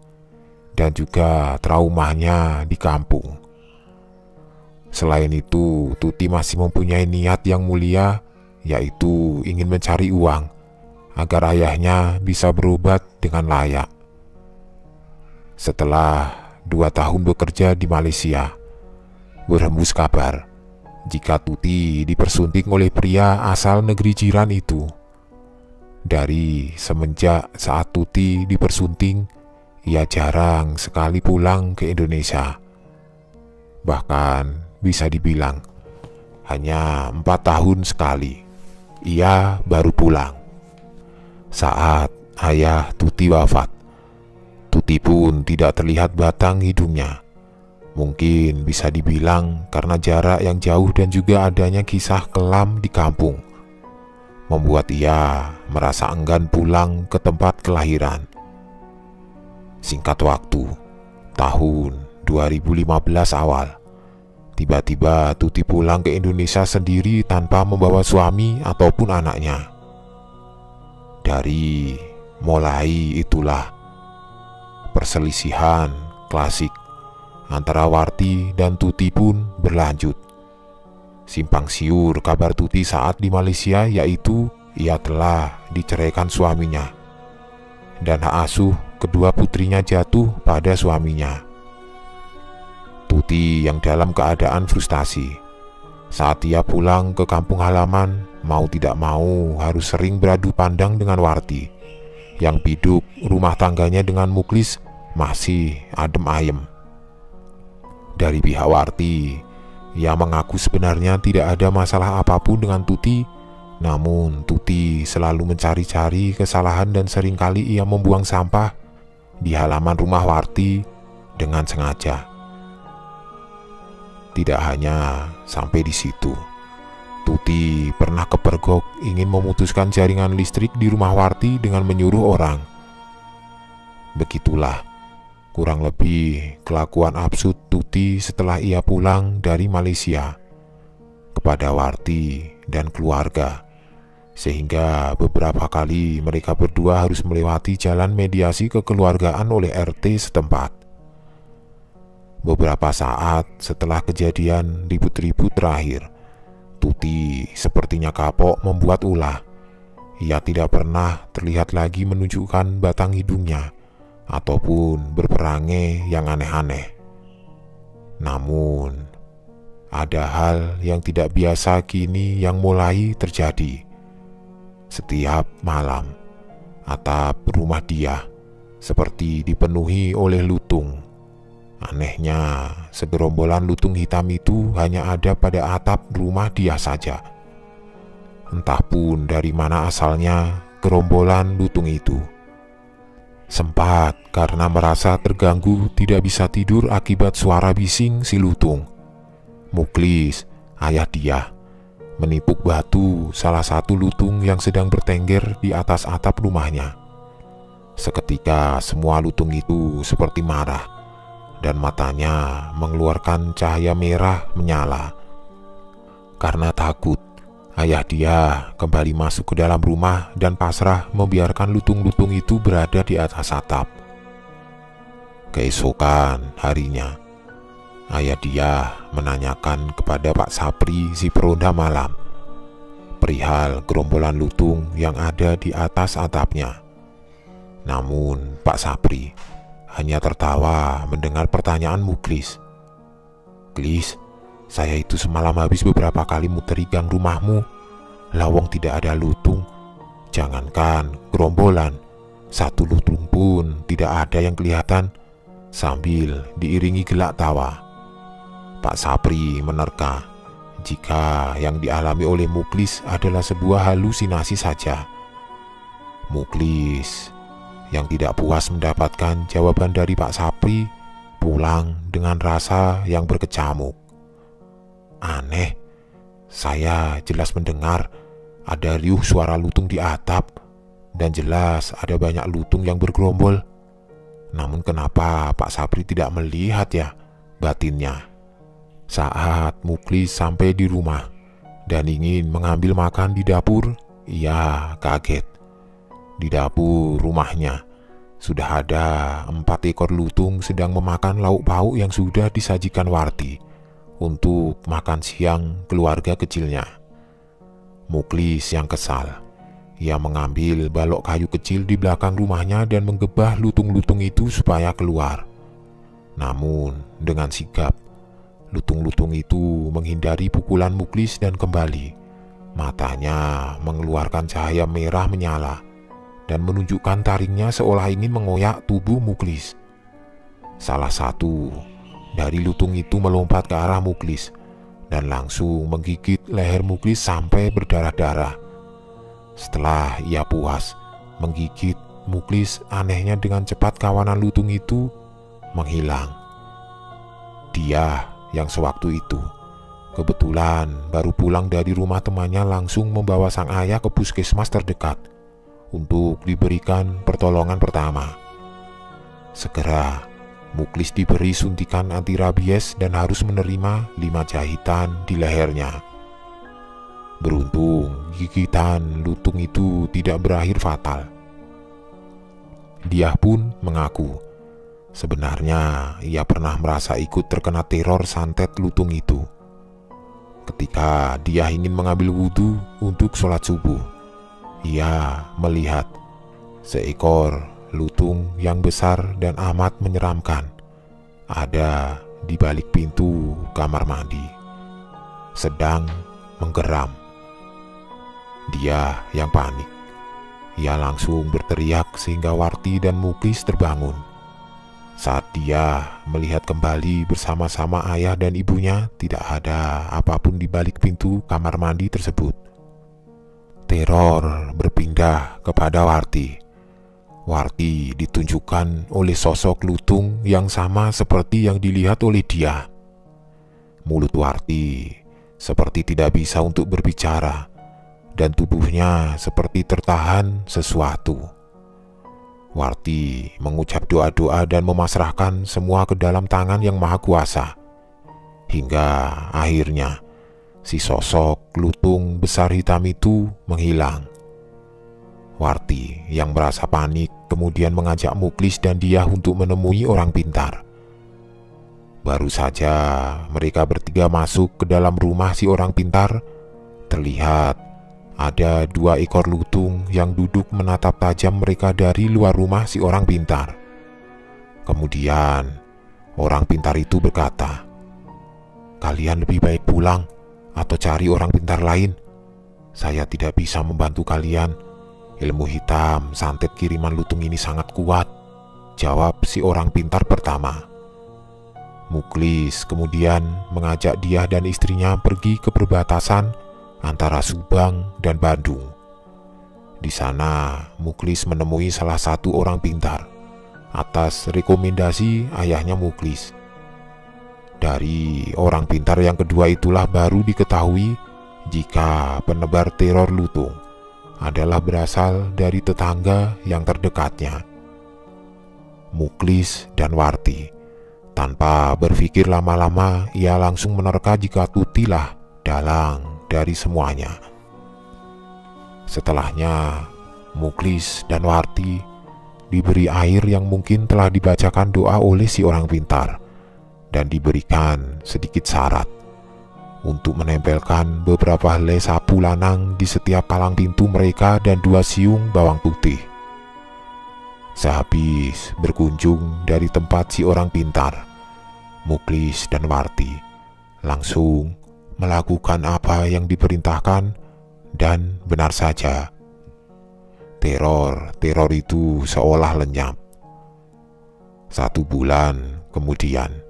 dan juga traumanya di kampung. Selain itu, Tuti masih mempunyai niat yang mulia, yaitu ingin mencari uang agar ayahnya bisa berobat dengan layak. Setelah 2 tahun bekerja di Malaysia, berhembus kabar jika Tuti dipersunting oleh pria asal negeri jiran itu. Dari semenjak saat Tuti dipersunting, ia jarang sekali pulang ke Indonesia. Bahkan bisa dibilang hanya 4 tahun sekali ia baru pulang. Saat ayah Tuti wafat, Tuti pun tidak terlihat batang hidungnya. Mungkin bisa dibilang karena jarak yang jauh dan juga adanya kisah kelam di kampung, membuat ia merasa enggan pulang ke tempat kelahiran. Singkat waktu, tahun 2015 awal, tiba-tiba Tuti pulang ke Indonesia sendiri tanpa membawa suami ataupun anaknya. Dari mulai itulah perselisihan klasik antara Warti dan Tuti pun berlanjut. Simpang siur kabar Tuti saat di Malaysia yaitu ia telah diceraikan suaminya dan hak asuh kedua putrinya jatuh pada suaminya. Tuti yang dalam keadaan frustasi saat ia pulang ke kampung halaman, mau tidak mau harus sering beradu pandang dengan Warti yang biduk rumah tangganya dengan Muklis masih adem ayem. Dari pihak Warti, ia mengaku sebenarnya tidak ada masalah apapun dengan Tuti, namun Tuti selalu mencari-cari kesalahan dan seringkali ia membuang sampah di halaman rumah Warti dengan sengaja. Tidak hanya sampai di situ, Tuti pernah kepergok ingin memutuskan jaringan listrik di rumah Warti dengan menyuruh orang. Begitulah kurang lebih kelakuan absurd Tuti setelah ia pulang dari Malaysia kepada Warti dan keluarga, sehingga beberapa kali mereka berdua harus melewati jalan mediasi kekeluargaan oleh RT setempat. Beberapa saat setelah kejadian ribut-ribut terakhir, Tuti sepertinya kapok membuat ulah. Ia tidak pernah terlihat lagi menunjukkan batang hidungnya ataupun berperangai yang aneh-aneh. Namun, ada hal yang tidak biasa kini yang mulai terjadi. Setiap malam, atap rumah dia seperti dipenuhi oleh lutung. Anehnya, segerombolan lutung hitam itu hanya ada pada atap rumah dia saja. Entah pun dari mana asalnya gerombolan lutung itu. Sempat karena merasa terganggu tidak bisa tidur akibat suara bising si lutung, Muklis ayah dia menipuk batu salah satu lutung yang sedang bertengger di atas atap rumahnya. Seketika semua lutung itu seperti marah dan matanya mengeluarkan cahaya merah menyala. Karena takut, ayah dia kembali masuk ke dalam rumah dan pasrah membiarkan lutung-lutung itu berada di atas atap. Keesokan harinya, ayah dia menanyakan kepada Pak Sapri si peronda malam perihal gerombolan lutung yang ada di atas atapnya. Namun Pak Sapri hanya tertawa mendengar pertanyaan Muklis. "Klis, saya itu semalam habis beberapa kali muteri gang rumahmu. Lawang tidak ada lutung. Jangankan gerombolan, satu lutung pun tidak ada yang kelihatan," sambil diiringi gelak tawa. Pak Sapri menerka jika yang dialami oleh Muklis adalah sebuah halusinasi saja. Muklis yang tidak puas mendapatkan jawaban dari Pak Sapri pulang dengan rasa yang berkecamuk. "Aneh, saya jelas mendengar ada riuh suara lutung di atap dan jelas ada banyak lutung yang bergerombol. Namun kenapa Pak Sapri tidak melihat ya?" batinnya. Saat Muklis sampai di rumah dan ingin mengambil makan di dapur, ia kaget. Di dapur rumahnya sudah ada 4 ekor lutung sedang memakan lauk pauk yang sudah disajikan Warti untuk makan siang keluarga kecilnya. Muklis yang kesal, ia mengambil balok kayu kecil di belakang rumahnya dan menggebah lutung-lutung itu supaya keluar. Namun dengan sigap, lutung-lutung itu menghindari pukulan Muklis dan kembali. Matanya mengeluarkan cahaya merah menyala dan menunjukkan taringnya seolah ingin mengoyak tubuh Muklis. Salah satu dari lutung itu melompat ke arah Muklis dan langsung menggigit leher Muklis sampai berdarah-darah. Setelah ia puas menggigit Muklis, anehnya dengan cepat kawanan lutung itu menghilang. Dia yang sewaktu itu kebetulan baru pulang dari rumah temannya langsung membawa sang ayah ke puskesmas terdekat untuk diberikan pertolongan pertama. Segera Muklis diberi suntikan anti rabies dan harus menerima 5 jahitan di lehernya. Beruntung gigitan lutung itu tidak berakhir fatal. Dia pun mengaku sebenarnya ia pernah merasa ikut terkena teror santet lutung itu. Ketika dia ingin mengambil wudhu untuk sholat subuh, ia melihat seekor lutung yang besar dan amat menyeramkan ada di balik pintu kamar mandi, sedang menggeram. Dia yang panik. Ia langsung berteriak sehingga Warti dan Muklis terbangun. Saat dia melihat kembali bersama-sama ayah dan ibunya, tidak ada apapun di balik pintu kamar mandi tersebut. Teror berpindah kepada Warti. Warti ditunjukkan oleh sosok lutung yang sama seperti yang dilihat oleh dia. Mulut Warti seperti tidak bisa untuk berbicara dan tubuhnya seperti tertahan sesuatu. Warti mengucap doa-doa dan memasrahkan semua ke dalam tangan yang maha kuasa. Hingga akhirnya si sosok lutung besar hitam itu menghilang. Warti yang merasa panik kemudian mengajak Muklis dan dia untuk menemui orang pintar. Baru saja mereka bertiga masuk ke dalam rumah si orang pintar, terlihat ada 2 ekor lutung yang duduk menatap tajam mereka dari luar rumah si orang pintar. Kemudian orang pintar itu berkata, "Kalian lebih baik pulang atau cari orang pintar lain. Saya tidak bisa membantu kalian. Ilmu hitam santet kiriman lutung ini sangat kuat," jawab si orang pintar pertama. Muklis kemudian mengajak dia dan istrinya pergi ke perbatasan antara Subang dan Bandung. Di sana Muklis menemui salah satu orang pintar atas rekomendasi ayahnya Muklis. Dari orang pintar yang kedua itulah baru diketahui jika penebar teror lutung adalah berasal dari tetangga yang terdekatnya, Muklis dan Warti. Tanpa berpikir lama-lama, ia langsung menerka jika Tutilah dalang dari semuanya. Setelahnya, Muklis dan Warti diberi air yang mungkin telah dibacakan doa oleh si orang pintar, dan diberikan sedikit syarat untuk menempelkan beberapa helai sapu lanang di setiap palang pintu mereka dan 2 siung bawang putih. Sehabis berkunjung dari tempat si orang pintar, Muklis dan Warti langsung melakukan apa yang diperintahkan, dan benar saja, teror itu seolah lenyap. 1 bulan kemudian,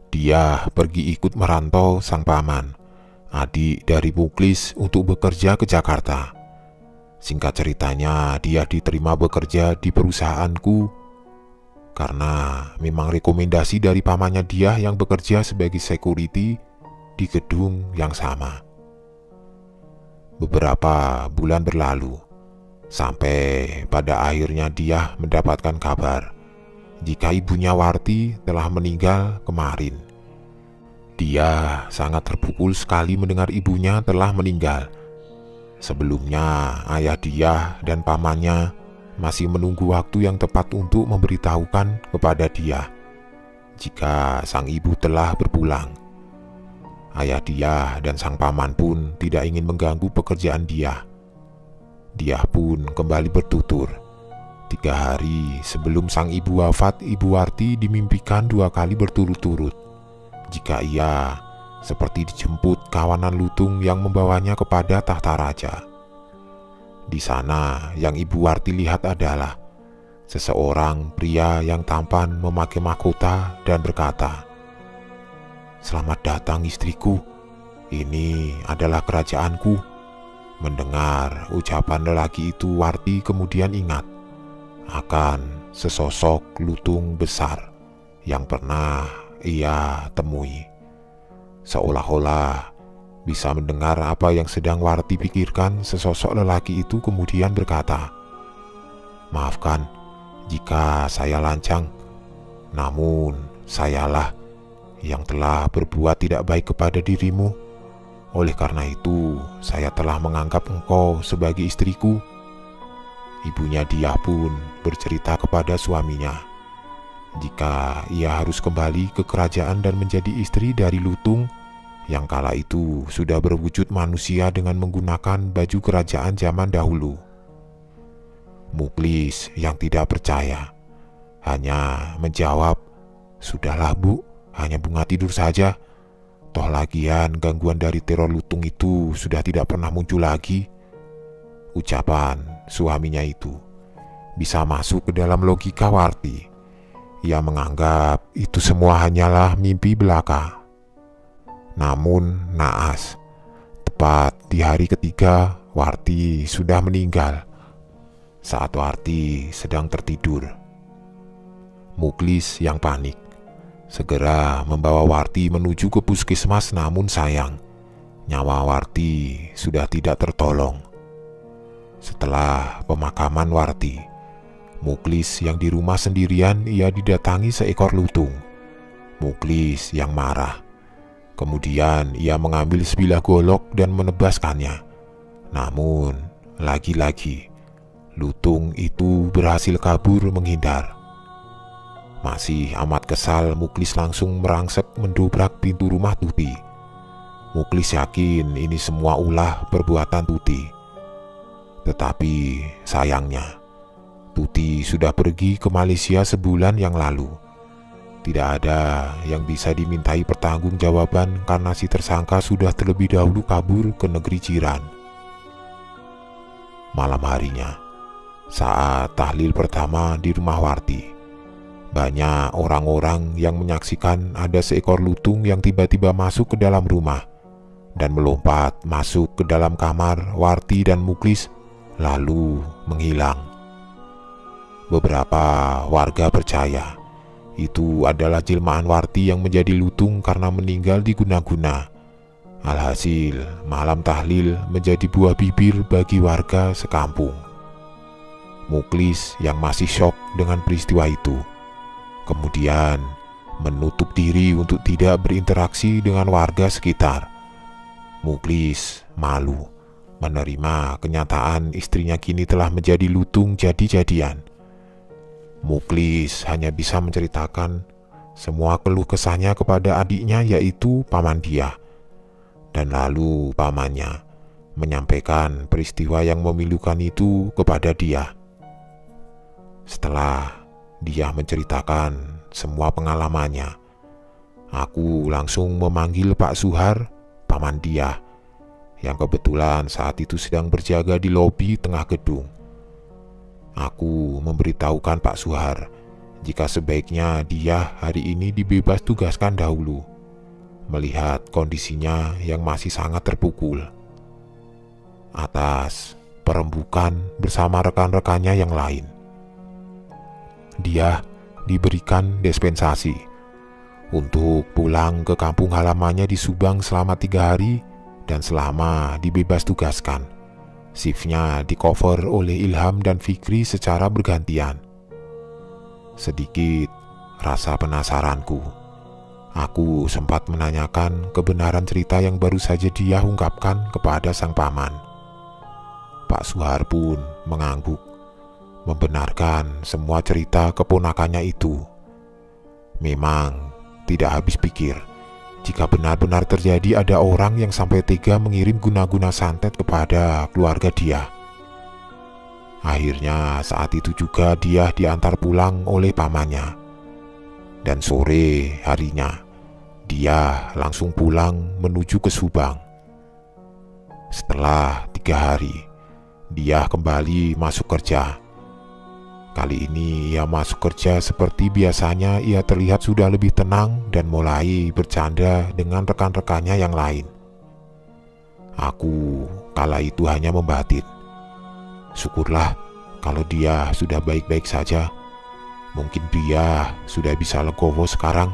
dia pergi ikut merantau sang paman, adik dari Muklis, untuk bekerja ke Jakarta. Singkat ceritanya, dia diterima bekerja di perusahaanku karena memang rekomendasi dari pamannya dia yang bekerja sebagai security di gedung yang sama. Beberapa bulan berlalu, sampai pada akhirnya dia mendapatkan kabar jika ibunya Warti telah meninggal kemarin. Dia sangat terpukul sekali mendengar ibunya telah meninggal. Sebelumnya, ayah dia dan pamannya masih menunggu waktu yang tepat untuk memberitahukan kepada dia jika sang ibu telah berpulang. Ayah dia dan sang paman pun tidak ingin mengganggu pekerjaan dia. Dia pun kembali bertutur. 3 hari sebelum sang ibu wafat, Ibu Warti dimimpikan 2 kali berturut-turut jika ia seperti dijemput kawanan lutung yang membawanya kepada tahta raja. Di sana yang Ibu Warti lihat adalah seseorang pria yang tampan memakai mahkota dan berkata, "Selamat datang istriku, ini adalah kerajaanku." Mendengar ucapan lelaki itu, Warti kemudian ingat akan sesosok lutung besar yang pernah ia temui. Seolah-olah bisa mendengar apa yang sedang Warti pikirkan, sesosok lelaki itu kemudian berkata, "Maafkan jika saya lancang, namun sayalah yang telah berbuat tidak baik kepada dirimu. Oleh karena itu, saya telah menganggap engkau sebagai istriku." Ibunya dia pun bercerita kepada suaminya jika ia harus kembali ke kerajaan dan menjadi istri dari lutung yang kala itu sudah berwujud manusia dengan menggunakan baju kerajaan zaman dahulu. Muklis yang tidak percaya hanya menjawab, "Sudahlah Bu, hanya bunga tidur saja. Toh lagian gangguan dari teror lutung itu sudah tidak pernah muncul lagi." Ucapan suaminya itu bisa masuk ke dalam logika Warti. Ia menganggap itu semua hanyalah mimpi belaka. Namun naas, tepat di hari ketiga Warti sudah meninggal. Saat Warti sedang tertidur, Muklis yang panik segera membawa Warti menuju ke puskesmas, namun sayang, nyawa Warti sudah tidak tertolong. Setelah pemakaman Warti, Muklis yang di rumah sendirian, ia didatangi seekor lutung. Muklis yang marah. Kemudian ia mengambil sebilah golok dan menebaskannya. Namun, lagi-lagi, lutung itu berhasil kabur menghindar. Masih amat kesal, Muklis langsung merangsek mendobrak pintu rumah Tuti. Muklis yakin ini semua ulah perbuatan Tuti. Tetapi sayangnya, Tuti sudah pergi ke Malaysia sebulan yang lalu. Tidak ada yang bisa dimintai pertanggungjawaban karena si tersangka sudah terlebih dahulu kabur ke negeri jiran. Malam harinya, saat tahlil pertama di rumah Warti, banyak orang-orang yang menyaksikan ada seekor lutung yang tiba-tiba masuk ke dalam rumah dan melompat masuk ke dalam kamar Warti dan Muklis, lalu menghilang. Beberapa warga percaya Itu adalah jelmaan Warti yang menjadi lutung karena meninggal di guna-guna. Alhasil, malam tahlil menjadi buah bibir bagi warga sekampung. Muklis yang masih syok dengan peristiwa itu, kemudian menutup diri untuk tidak berinteraksi dengan warga sekitar. Muklis malu menerima kenyataan istrinya kini telah menjadi lutung jadi-jadian. Muklis hanya bisa menceritakan semua keluh kesahnya kepada adiknya, yaitu Paman Diah. Dan lalu pamannya menyampaikan peristiwa yang memilukan itu kepada Diah. Setelah Diah menceritakan semua pengalamannya, aku langsung memanggil Pak Suhar, Paman Diah, yang kebetulan saat itu sedang berjaga di lobi tengah gedung. Aku memberitahukan Pak Suhar jika sebaiknya Diah hari ini dibebas tugaskan dahulu, melihat kondisinya yang masih sangat terpukul atas perembukan bersama rekan-rekannya yang lain. Dia diberikan dispensasi untuk pulang ke kampung halamannya di Subang selama 3 hari, dan selama dibebas tugaskan, shiftnya di-cover oleh Ilham dan Fikri secara bergantian. Sedikit rasa penasaranku, aku sempat menanyakan kebenaran cerita yang baru saja dia ungkapkan kepada sang paman. Pak Suhar pun mengangguk, membenarkan semua cerita keponakannya itu. Memang tidak habis pikir jika benar-benar terjadi ada orang yang sampai tega mengirim guna-guna santet kepada keluarga dia. Akhirnya saat itu juga dia diantar pulang oleh pamannya. Dan sore harinya dia langsung pulang menuju ke Subang. Setelah 3 hari, dia kembali masuk kerja. Kali ini ia masuk kerja seperti biasanya. Ia terlihat sudah lebih tenang dan mulai bercanda dengan rekan-rekannya yang lain. Aku kala itu hanya membatin, syukurlah kalau dia sudah baik-baik saja. Mungkin dia sudah bisa legowo sekarang.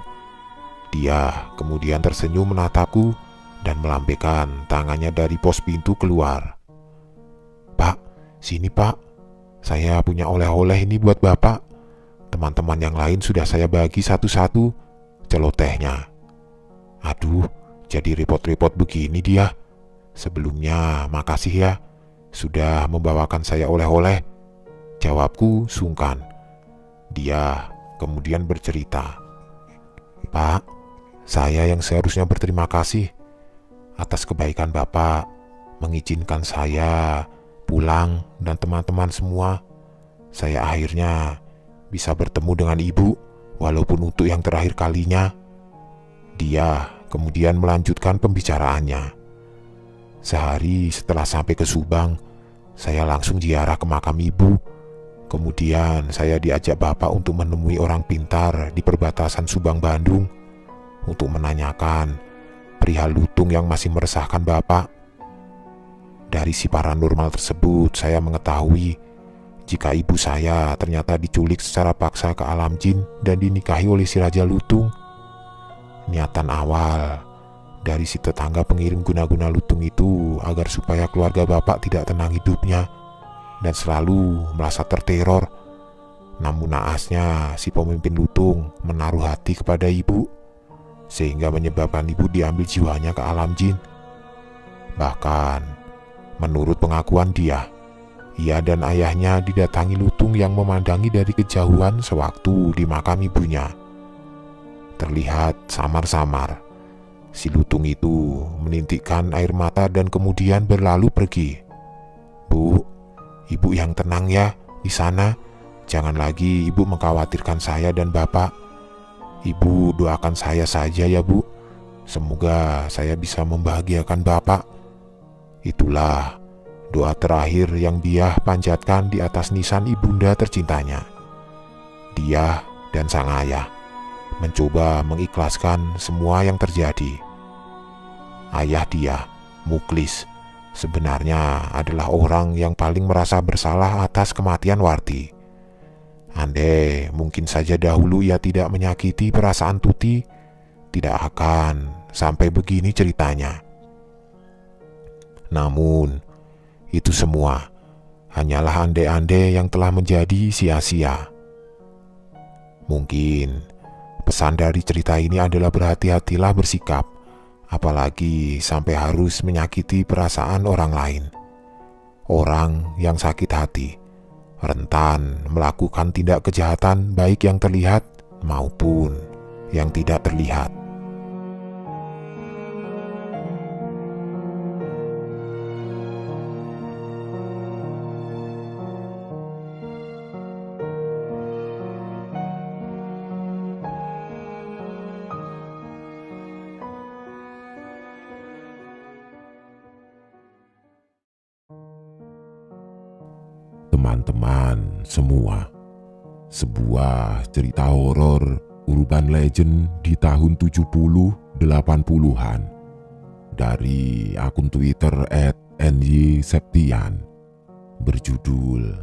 Dia kemudian tersenyum menatapku dan melambaikan tangannya dari pos pintu keluar. "Pak, sini Pak, saya punya oleh-oleh ini buat Bapak. Teman-teman yang lain sudah saya bagi satu-satu," celotehnya. "Aduh, jadi repot-repot begini dia. Sebelumnya makasih ya, sudah membawakan saya oleh-oleh," jawabku sungkan. Dia kemudian bercerita, "Pak, saya yang seharusnya berterima kasih atas kebaikan Bapak mengizinkan saya pulang dan teman-teman semua. Saya akhirnya bisa bertemu dengan Ibu, walaupun untuk yang terakhir kalinya." Dia kemudian melanjutkan pembicaraannya. "Sehari setelah sampai ke Subang, saya langsung ziarah ke makam Ibu. Kemudian saya diajak Bapak untuk menemui orang pintar di perbatasan Subang-Bandung untuk menanyakan perihal lutung yang masih meresahkan Bapak. Dari si paranormal tersebut saya mengetahui jika ibu saya ternyata diculik secara paksa ke alam jin dan dinikahi oleh si Raja Lutung. Niatan awal dari si tetangga pengirim guna-guna lutung itu agar supaya keluarga Bapak tidak tenang hidupnya dan selalu merasa terteror. Namun naasnya si pemimpin lutung menaruh hati kepada ibu, sehingga menyebabkan ibu diambil jiwanya ke alam jin. Bahkan menurut pengakuan dia, ia dan ayahnya didatangi lutung yang memandangi dari kejauhan sewaktu di makam ibunya. Terlihat samar-samar si lutung itu menintikkan air mata dan kemudian berlalu pergi. "Bu, Ibu yang tenang ya di sana. Jangan lagi Ibu mengkhawatirkan saya dan Bapak. Ibu doakan saya saja ya Bu. Semoga saya bisa membahagiakan Bapak." Itulah doa terakhir yang dia panjatkan di atas nisan ibunda tercintanya. Dia dan sang ayah mencoba mengikhlaskan semua yang terjadi. Ayah dia, Muklis, sebenarnya adalah orang yang paling merasa bersalah atas kematian Warti. Andai mungkin saja dahulu ia tidak menyakiti perasaan Tuti, tidak akan sampai begini ceritanya. Namun, itu semua hanyalah andai-andai yang telah menjadi sia-sia. Mungkin pesan dari cerita ini adalah berhati-hatilah bersikap, apalagi sampai harus menyakiti perasaan orang lain. Orang yang sakit hati rentan melakukan tindak kejahatan baik yang terlihat maupun yang tidak terlihat. Teman-teman semua, sebuah cerita horor urban legend di tahun 70-80-an dari akun Twitter @ny_septian berjudul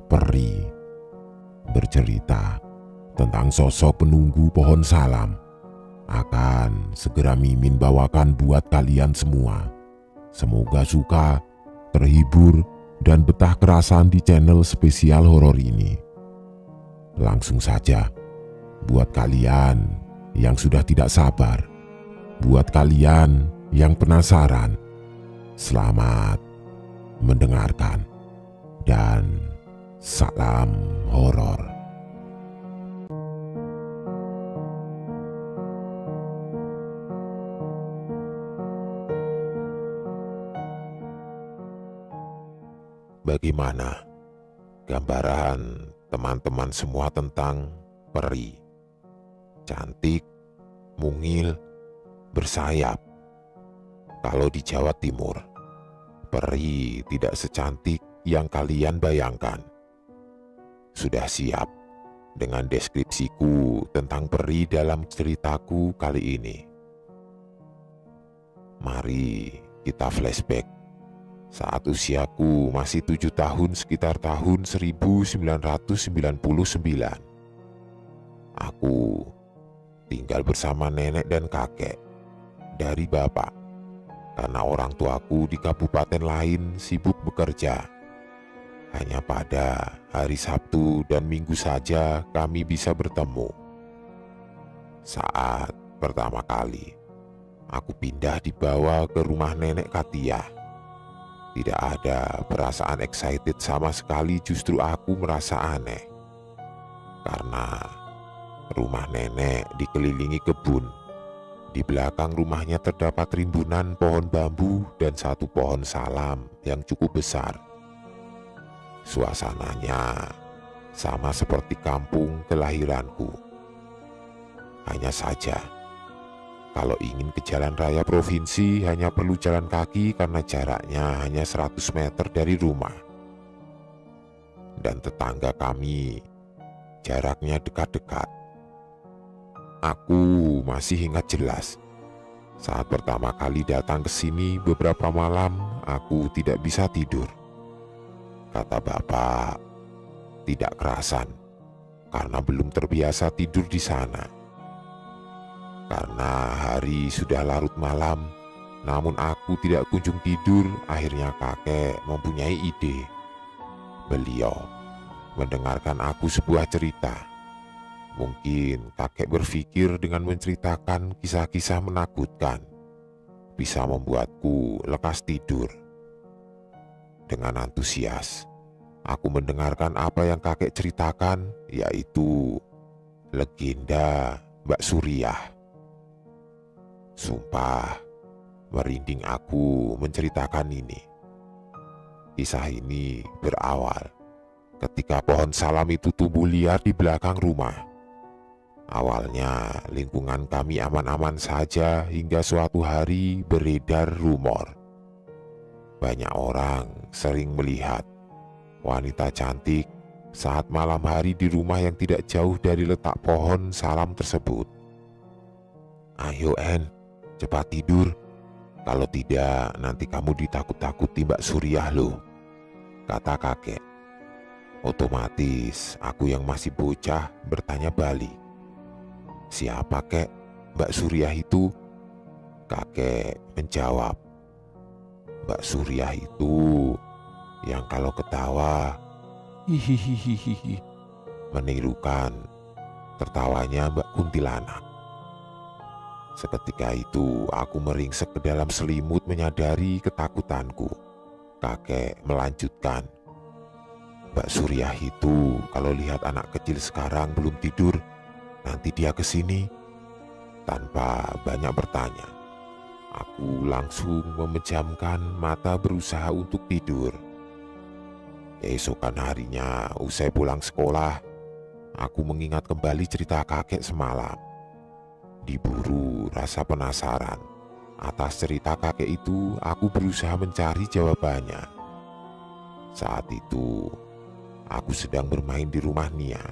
Peri, bercerita tentang sosok penunggu pohon salam. Akan segera Mimin bawakan buat kalian semua. Semoga suka, terhibur, dan betah kerasan di channel spesial horor ini. Langsung saja, buat kalian yang sudah tidak sabar, buat kalian yang penasaran, selamat mendengarkan dan salam horor. Bagaimana gambaran teman-teman semua tentang peri? Cantik, mungil, bersayap. Kalau di Jawa Timur, peri tidak secantik yang kalian bayangkan. Sudah siap dengan deskripsiku tentang peri dalam ceritaku kali ini? Mari kita flashback saat usiaku masih 7 tahun, sekitar tahun 1999. Aku tinggal bersama nenek dan kakek dari bapak, karena orang tuaku di kabupaten lain sibuk bekerja. Hanya pada hari Sabtu dan Minggu saja kami bisa bertemu. Saat pertama kali aku pindah dibawa ke rumah nenek Katia, tidak ada perasaan excited sama sekali, justru aku merasa aneh. Karena rumah nenek dikelilingi kebun. Di belakang rumahnya terdapat rimbunan pohon bambu dan satu pohon salam yang cukup besar. Suasananya sama seperti kampung kelahiranku. Hanya saja, kalau ingin ke jalan raya provinsi hanya perlu jalan kaki karena jaraknya hanya 100 meter dari rumah. Dan tetangga kami jaraknya dekat-dekat. Aku masih ingat jelas saat pertama kali datang ke sini, beberapa malam aku tidak bisa tidur. Kata bapak, tidak kerasan karena belum terbiasa tidur di sana. Karena hari sudah larut malam, namun aku tidak kunjung tidur. Akhirnya kakek mempunyai ide. Beliau mendengarkan aku sebuah cerita. Mungkin kakek berpikir dengan menceritakan kisah-kisah menakutkan bisa membuatku lekas tidur. Dengan antusias, aku mendengarkan apa yang kakek ceritakan, yaitu legenda Mbak Suriah. Sumpah, merinding aku menceritakan ini. Kisah ini berawal ketika pohon salam itu tumbuh liar di belakang rumah. Awalnya lingkungan kami aman-aman saja hingga suatu hari beredar rumor. Banyak orang sering melihat wanita cantik saat malam hari di rumah yang tidak jauh dari letak pohon salam tersebut. Ayo cepat tidur, kalau tidak nanti kamu ditakut-takuti Mbak Suriah loh, kata kakek. Otomatis aku yang masih bocah bertanya balik, "Siapa kek Mbak Suriah itu?" Kakek menjawab, "Mbak Suriah itu yang kalau ketawa hihihihihi." Menirukan tertawanya Mbak Kuntilanak. Seketika itu aku meringsek ke dalam selimut menyadari ketakutanku. Kakek melanjutkan, "Mbak Suriah itu kalau lihat anak kecil sekarang belum tidur, nanti dia kesini." Tanpa banyak bertanya, aku langsung memejamkan mata berusaha untuk tidur. Keesokan harinya usai pulang sekolah, aku mengingat kembali cerita kakek semalam. Diburu rasa penasaran atas cerita kakek itu, aku berusaha mencari jawabannya. Saat itu, aku sedang bermain di rumah Nia.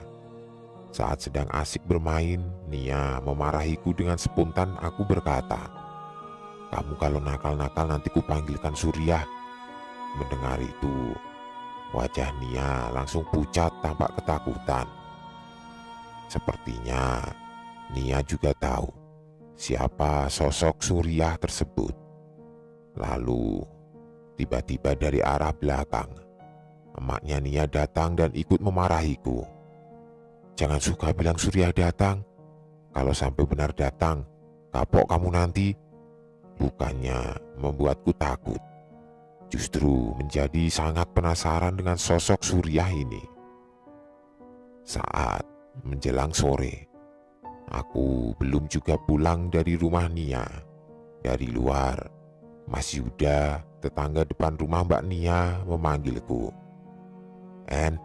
Saat sedang asik bermain, Nia memarahiku dengan spontan. Aku berkata, "Kamu kalau nakal-nakal nanti kupanggilkan Suriah." Mendengar itu, wajah Nia langsung pucat tampak ketakutan. Sepertinya Nia juga tahu siapa sosok Suriah tersebut. Lalu, tiba-tiba dari arah belakang, emaknya Nia datang dan ikut memarahiku. "Jangan suka bilang Suriah datang. Kalau sampai benar datang, kapok kamu nanti." Bukannya membuatku takut, justru menjadi sangat penasaran dengan sosok Suriah ini. Saat menjelang sore, aku belum juga pulang dari rumah Nia. Dari luar, Mas Yuda, tetangga depan rumah Mbak Nia, memanggilku. "En,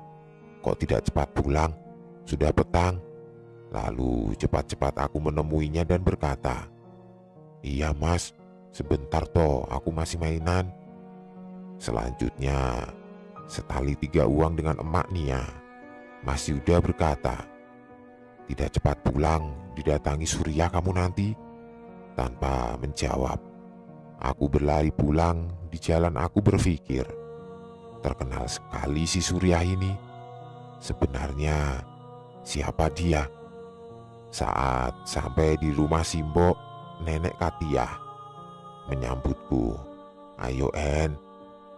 kok tidak cepat pulang? Sudah petang." Lalu cepat-cepat aku menemuinya dan berkata, "Iya mas, sebentar toh, aku masih mainan." Selanjutnya, setali 3 uang dengan emak Nia, Mas Yuda berkata, "Tidak cepat pulang, didatangi Suriah kamu nanti." Tanpa menjawab, aku berlari pulang. Di jalan aku berpikir, terkenal sekali si Suriah ini. Sebenarnya siapa dia? Saat sampai di rumah Simbok, Nenek Katiah menyambutku, "Ayo En,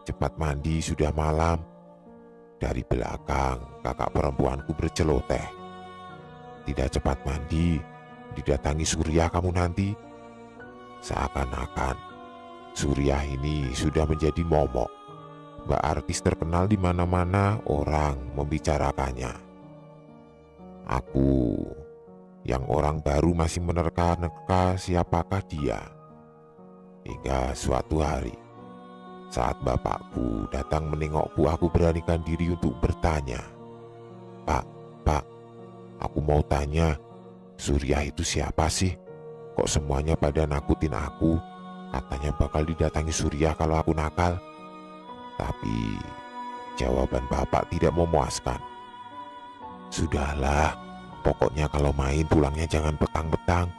cepat mandi, sudah malam." Dari belakang kakak perempuanku berceloteh, "Tidak cepat mandi, didatangi Suriah kamu nanti." Seakan-akan Suriah ini sudah menjadi momok, mbak artis terkenal di mana-mana orang membicarakannya. Aku yang orang baru masih menerka-nerka siapakah dia. Hingga suatu hari, saat bapakku datang menengokku, aku beranikan diri untuk bertanya, Pak, aku mau tanya, Suriah itu siapa sih? Kok semuanya pada nakutin aku? Katanya bakal didatangi Suriah kalau aku nakal." Tapi jawaban bapak tidak memuaskan. "Sudahlah, pokoknya kalau main pulangnya jangan petang-petang."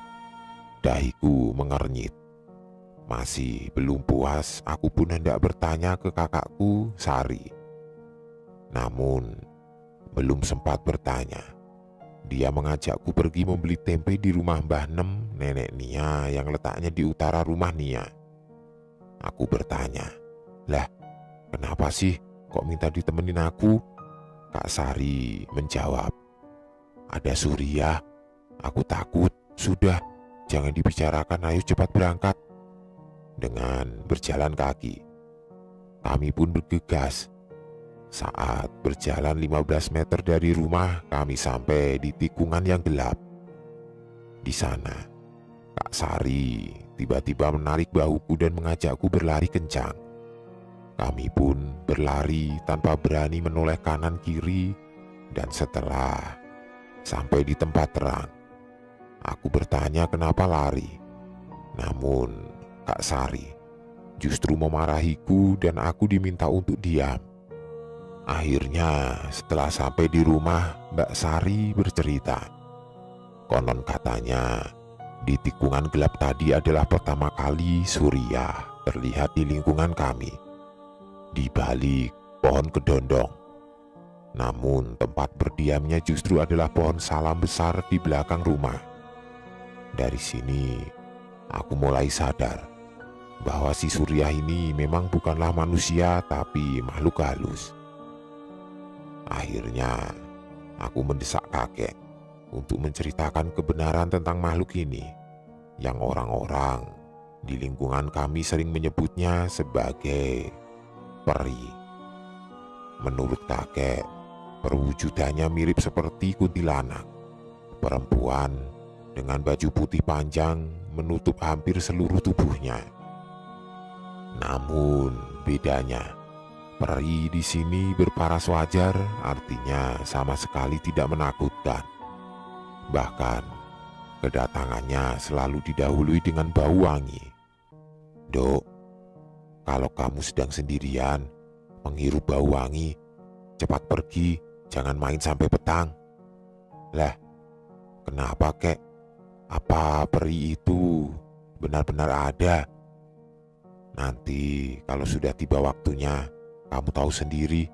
Dahiku mengernyit. Masih belum puas, aku pun hendak bertanya ke kakakku, Sari. Namun, belum sempat bertanya, dia mengajakku pergi membeli tempe di rumah Mbah Nem, nenek Nia yang letaknya di utara rumah Nia. Aku bertanya, "Lah, kenapa sih kok minta ditemenin aku?" Kak Sari menjawab, "Ada Suriah, aku takut. Sudah, jangan dibicarakan, ayo cepat berangkat." Dengan berjalan kaki, kami pun bergegas. Saat berjalan 15 meter dari rumah, kami sampai di tikungan yang gelap. Di sana, Kak Sari tiba-tiba menarik bahuku dan mengajakku berlari kencang. Kami pun berlari tanpa berani menoleh kanan kiri, dan setelah sampai di tempat terang, aku bertanya kenapa lari. Namun Kak Sari justru memarahiku dan aku diminta untuk diam. Akhirnya setelah sampai di rumah, Mbak Sari bercerita, konon katanya di tikungan gelap tadi adalah pertama kali Suriah terlihat di lingkungan kami, di balik pohon kedondong. Namun tempat berdiamnya justru adalah pohon salam besar di belakang rumah. Dari sini aku mulai sadar bahwa si Surya ini memang bukanlah manusia tapi makhluk halus. Akhirnya aku mendesak kakek untuk menceritakan kebenaran tentang makhluk ini yang orang-orang di lingkungan kami sering menyebutnya sebagai peri. Menurut kakek, perwujudannya mirip seperti kuntilanak, perempuan dengan baju putih panjang menutup hampir seluruh tubuhnya. Namun bedanya, peri di sini berparas wajar, artinya sama sekali tidak menakutkan. Bahkan kedatangannya selalu didahului dengan bau wangi. Dok, kalau kamu sedang sendirian menghirup bau wangi, cepat pergi, jangan main sampai petang. Lah, kenapa kek? Apa peri itu benar-benar ada? Nanti kalau sudah tiba waktunya, kamu tahu sendiri.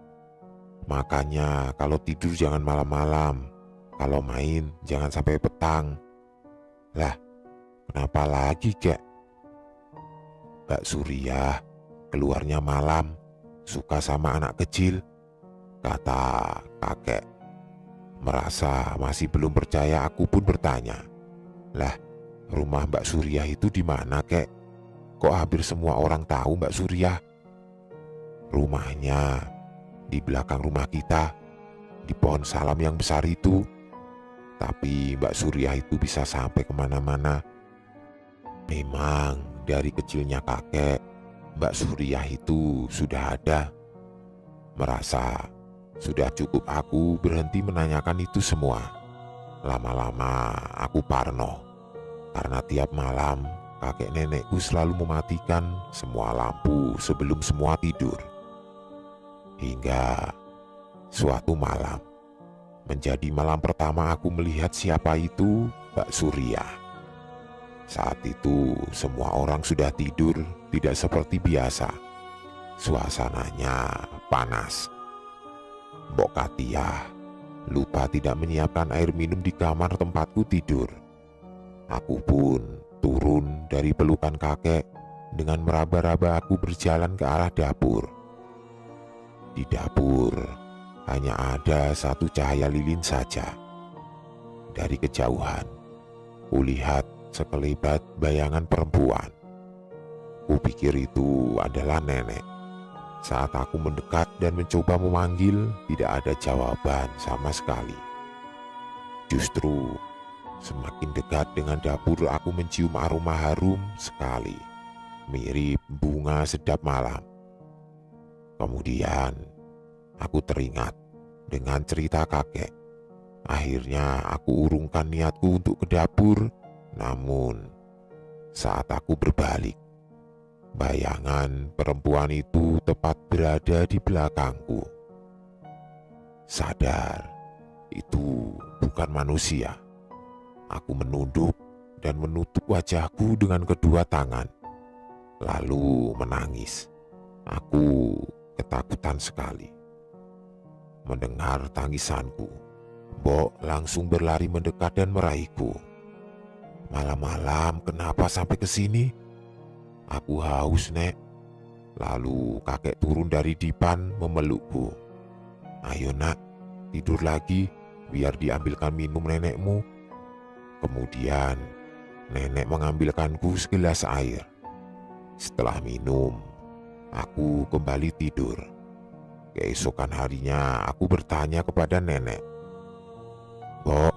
Makanya kalau tidur jangan malam-malam, kalau main jangan sampai petang. Lah, kenapa lagi kek? Mbak Surya keluarnya malam, suka sama anak kecil, kata kakek. Merasa masih belum percaya, aku pun bertanya, lah, rumah Mbak Surya itu di mana kek? Kok hampir semua orang tahu Mbak Surya? Rumahnya di belakang rumah kita, di pohon salam yang besar itu. Tapi Mbak Surya itu bisa sampai kemana-mana. Memang dari kecilnya kakek, Mbak Surya itu sudah ada. Merasa sudah cukup aku berhenti menanyakan itu semua. Lama-lama aku parno, karena tiap malam kakek nenekku selalu mematikan semua lampu sebelum semua tidur. Hingga suatu malam menjadi malam pertama aku melihat siapa itu Mbak Surya. Saat itu semua orang sudah tidur, tidak seperti biasa. Suasananya panas. Mbok Katia lupa tidak menyiapkan air minum di kamar tempatku tidur. Aku pun turun dari pelukan kakek. Dengan meraba-raba aku berjalan ke arah dapur. Di dapur hanya ada satu cahaya lilin saja. Dari kejauhan kulihat sekelebat bayangan perempuan. Kupikir itu adalah nenek. Saat aku mendekat dan mencoba memanggil, tidak ada jawaban sama sekali. Justru semakin dekat dengan dapur aku mencium aroma harum sekali, mirip bunga sedap malam. Kemudian aku teringat dengan cerita kakek. Akhirnya aku urungkan niatku untuk ke dapur. Namun saat aku berbalik, bayangan perempuan itu tepat berada di belakangku. Sadar itu bukan manusia. Aku menunduk dan menutup wajahku dengan kedua tangan, lalu menangis. Aku ketakutan sekali. Mendengar tangisanku, Mbok langsung berlari mendekat dan meraihku. Malam-malam kenapa sampai ke sini? Aku haus, Nek. Lalu kakek turun dari dipan memelukku. Ayo nak, tidur lagi, biar diambilkan minum nenekmu. Kemudian nenek mengambilkanku segelas air. Setelah minum, aku kembali tidur. Keesokan harinya aku bertanya kepada nenek, Mbok,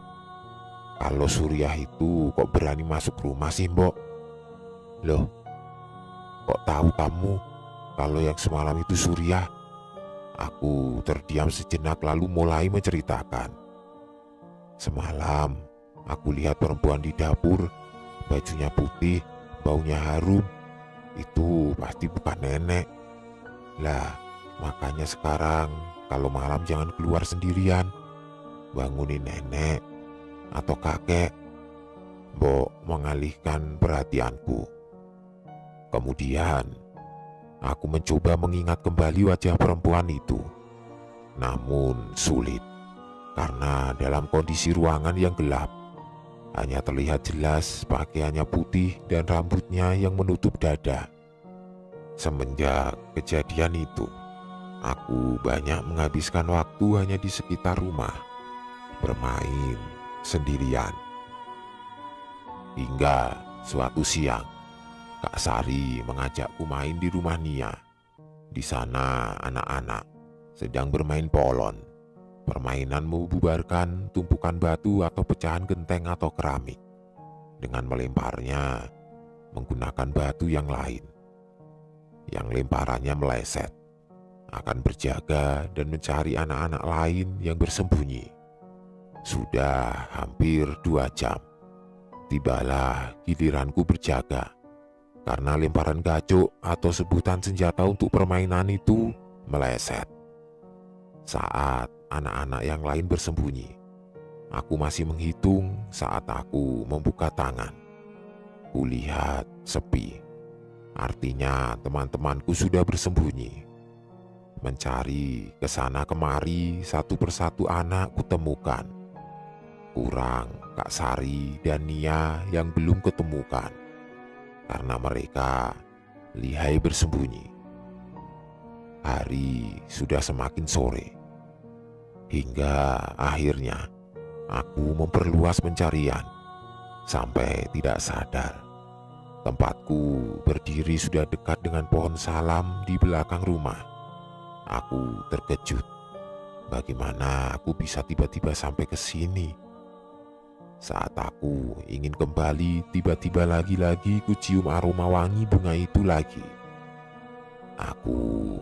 kalau Surya itu kok berani masuk rumah sih, Mbok? Loh, kok tahu kamu kalau yang semalam itu Surya? Aku terdiam sejenak lalu mulai menceritakan. Semalam aku lihat perempuan di dapur, bajunya putih, baunya harum. Itu pasti bukan nenek. Lah, makanya sekarang kalau malam jangan keluar sendirian. Bangunin nenek atau kakek. Mbok mengalihkan perhatianku. Kemudian aku mencoba mengingat kembali wajah perempuan itu. namun sulit karena dalam kondisi ruangan yang gelap hanya terlihat jelas pakaiannya putih dan rambutnya yang menutup dada. Semenjak kejadian itu, aku banyak menghabiskan waktu hanya di sekitar rumah, bermain sendirian. Hingga suatu siang, Kak Sari mengajakku main di rumah Nia. Di sana anak-anak sedang bermain polon. Permainan membubarkan tumpukan batu atau pecahan genteng atau keramik dengan melemparnya menggunakan batu yang lain. Yang lemparannya meleset, akan berjaga dan mencari anak-anak lain yang bersembunyi. Sudah hampir 2 jam, tibalah giliranku berjaga karena lemparan gacok atau sebutan senjata untuk permainan itu meleset. Saat anak-anak yang lain bersembunyi, aku masih menghitung saat aku membuka tangan. Kulihat sepi, artinya teman-temanku sudah bersembunyi. Mencari kesana kemari, satu persatu anak kutemukan. Kurang Kak Sari dan Nia yang belum ketemukan, karena mereka lihai bersembunyi. Hari sudah semakin sore, hingga akhirnya aku memperluas pencarian sampai tidak sadar. Tempatku berdiri sudah dekat dengan pohon salam di belakang rumah. Aku terkejut, bagaimana aku bisa tiba-tiba sampai ke sini? Saat aku ingin kembali, tiba-tiba lagi-lagi kucium aroma wangi bunga itu lagi. Aku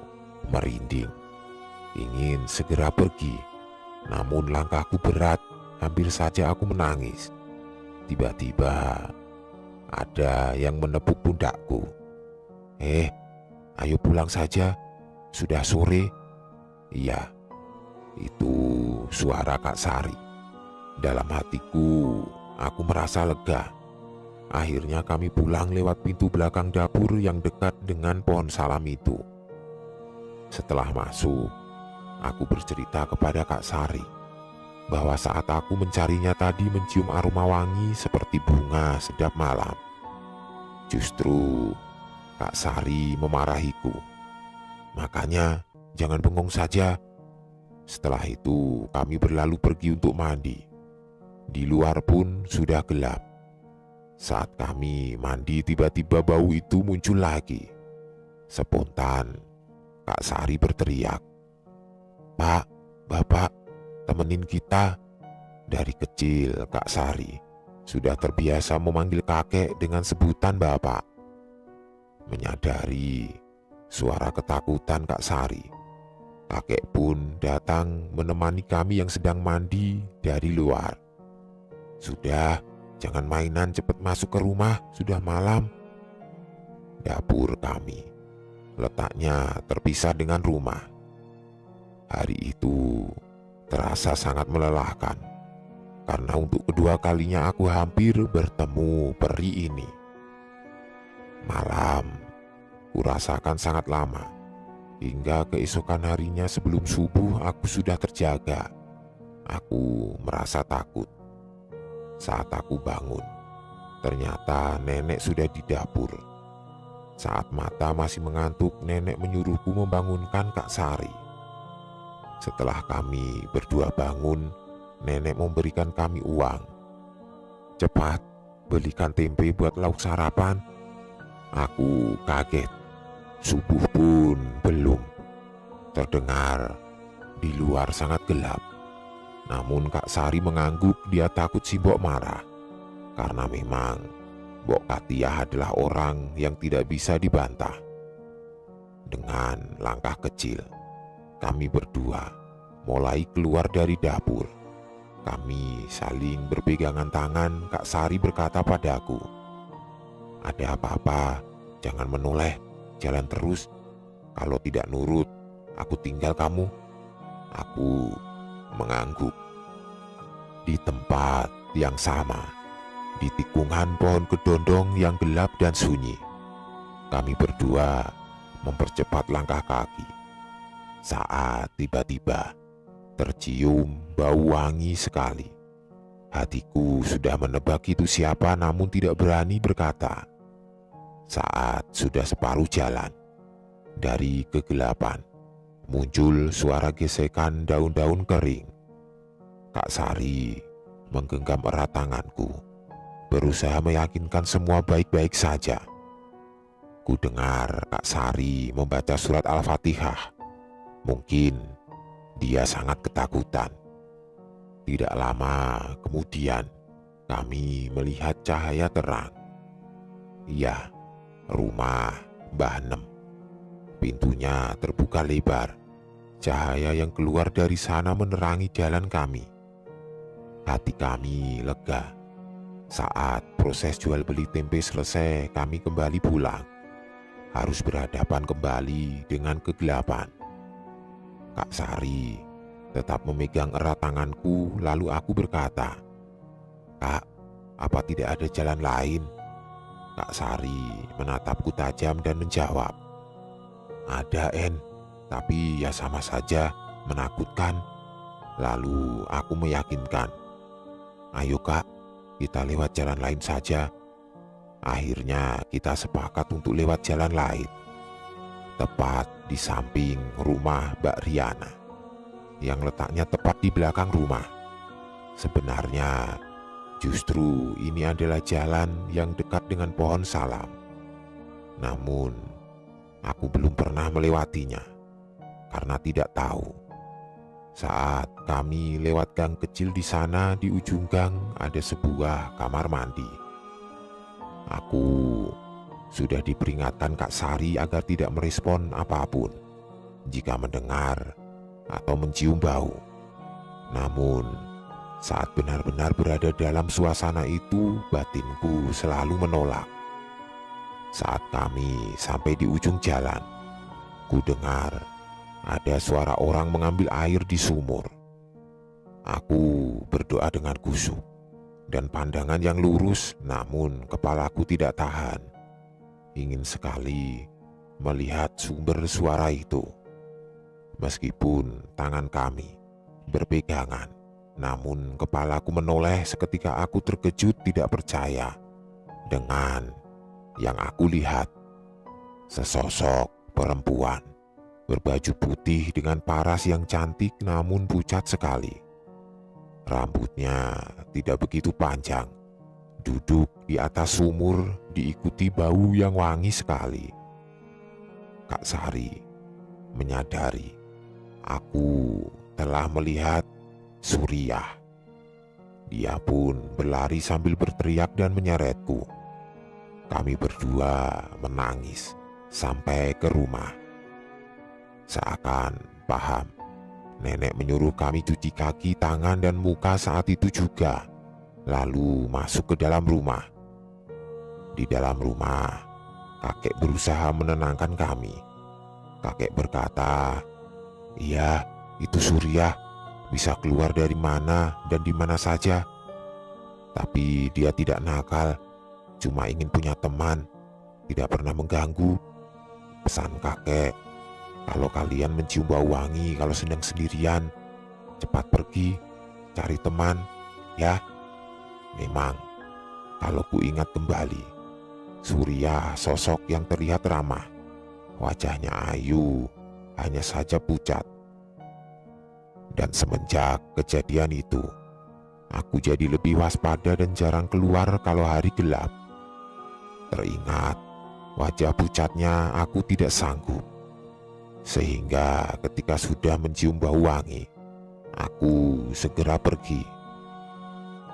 merinding, ingin segera pergi, namun langkahku berat, hampir saja aku menangis. Tiba-tiba ada yang menepuk pundakku. Ayo pulang saja, sudah sore. Iya, itu suara Kak Sari. Dalam hatiku, aku merasa lega. Akhirnya kami pulang lewat pintu belakang dapur yang dekat dengan pohon salam itu. Setelah masuk, aku bercerita kepada Kak Sari bahwa saat aku mencarinya tadi mencium aroma wangi seperti bunga sedap malam. Justru Kak Sari memarahiku. Makanya jangan bengong saja. Setelah itu kami berlalu pergi untuk mandi. Di luar pun sudah gelap. Saat kami mandi, tiba-tiba bau itu muncul lagi. Spontan Kak Sari berteriak, "Pak, Bapak, temenin kita." Dari kecil Kak Sari sudah terbiasa memanggil kakek dengan sebutan bapak. Menyadari suara ketakutan Kak Sari, kakek pun datang menemani kami yang sedang mandi dari luar. "Sudah, jangan mainan, cepat masuk ke rumah, sudah malam." Dapur kami letaknya terpisah dengan rumah. Hari itu terasa sangat melelahkan, karena untuk kedua kalinya aku hampir bertemu peri ini. Malam kurasakan sangat lama, hingga keesokan harinya sebelum subuh aku sudah terjaga. Aku merasa takut. Saat aku bangun, ternyata nenek sudah di dapur. Saat mata masih mengantuk, nenek menyuruhku membangunkan Kak Sari. Setelah kami berdua bangun, nenek memberikan kami uang. "Cepat, belikan tempe buat lauk sarapan." Aku kaget. Subuh pun belum. Terdengar di luar sangat gelap. Namun Kak Sari mengangguk, dia takut si Mbok marah. Karena memang Mbok Katiah adalah orang yang tidak bisa dibantah. Dengan langkah kecil, kami berdua mulai keluar dari dapur. Kami saling berpegangan tangan. Kak Sari berkata padaku, "Ada apa-apa, jangan menoleh, jalan terus. Kalau tidak nurut, aku tinggal kamu." Aku mengangguk. Di tempat yang sama, di tikungan pohon kedondong yang gelap dan sunyi, kami berdua mempercepat langkah kaki. Saat tiba-tiba tercium bau wangi sekali. Hatiku sudah menebak itu siapa, namun tidak berani berkata. Saat sudah separuh jalan, dari kegelapan muncul suara gesekan daun-daun kering. Kak Sari menggenggam erat tanganku, berusaha meyakinkan semua baik-baik saja. Ku dengar Kak Sari membaca surat Al-Fatihah. Mungkin dia sangat ketakutan. Tidak lama kemudian, kami melihat cahaya terang. Iya, rumah Mbah Nem. Pintunya terbuka lebar. Cahaya yang keluar dari sana menerangi jalan kami. Hati kami lega. Saat proses jual beli tempe selesai, kami kembali pulang. Harus berhadapan kembali dengan kegelapan. Kak Sari tetap memegang erat tanganku, lalu aku berkata, "Kak, apa tidak ada jalan lain?" Kak Sari menatapku tajam dan menjawab, "Ada, En, tapi ya sama saja, menakutkan." Lalu aku meyakinkan, "Ayo Kak, kita lewat jalan lain saja." Akhirnya kita sepakat untuk lewat jalan lain, tepat di samping rumah Mbak Riana, yang letaknya tepat di belakang rumah. Sebenarnya justru ini adalah jalan yang dekat dengan pohon salam. Namun aku belum pernah melewatinya karena tidak tahu. Saat kami lewat gang kecil di sana, di ujung gang ada sebuah kamar mandi. Aku sudah diperingatkan Kak Sari agar tidak merespon apapun jika mendengar atau mencium bau. Namun saat benar-benar berada dalam suasana itu, batinku selalu menolak. Saat kami sampai di ujung jalan, ku dengar ada suara orang mengambil air di sumur. Aku berdoa dengan khusyuk dan pandangan yang lurus, namun kepalaku tidak tahan. Ingin sekali melihat sumber suara itu. Meskipun tangan kami berpegangan, namun kepalaku menoleh seketika. Aku terkejut, tidak percaya dengan yang aku lihat. Sesosok perempuan berbaju putih dengan paras yang cantik namun pucat sekali. Rambutnya tidak begitu panjang, duduk di atas sumur diikuti bau yang wangi sekali. Kak Sari menyadari aku telah melihat Suriah. Dia pun berlari sambil berteriak dan menyeretku. Kami berdua menangis sampai ke rumah. Seakan paham, nenek menyuruh kami cuci kaki, tangan, dan muka saat itu juga, lalu masuk ke dalam rumah. Di dalam rumah, kakek berusaha menenangkan kami. Kakek berkata, "Iya, itu Suriah, bisa keluar dari mana dan di mana saja. Tapi dia tidak nakal, cuma ingin punya teman, tidak pernah mengganggu. Pesan kakek, kalau kalian mencium bau wangi kalau sedang sendirian, cepat pergi, cari teman, ya." Memang, kalau ku ingat kembali, Suriah sosok yang terlihat ramah. Wajahnya ayu, hanya saja pucat. Dan semenjak kejadian itu, aku jadi lebih waspada dan jarang keluar kalau hari gelap. Teringat wajah pucatnya, aku tidak sanggup. Sehingga ketika sudah mencium bau wangi, aku segera pergi.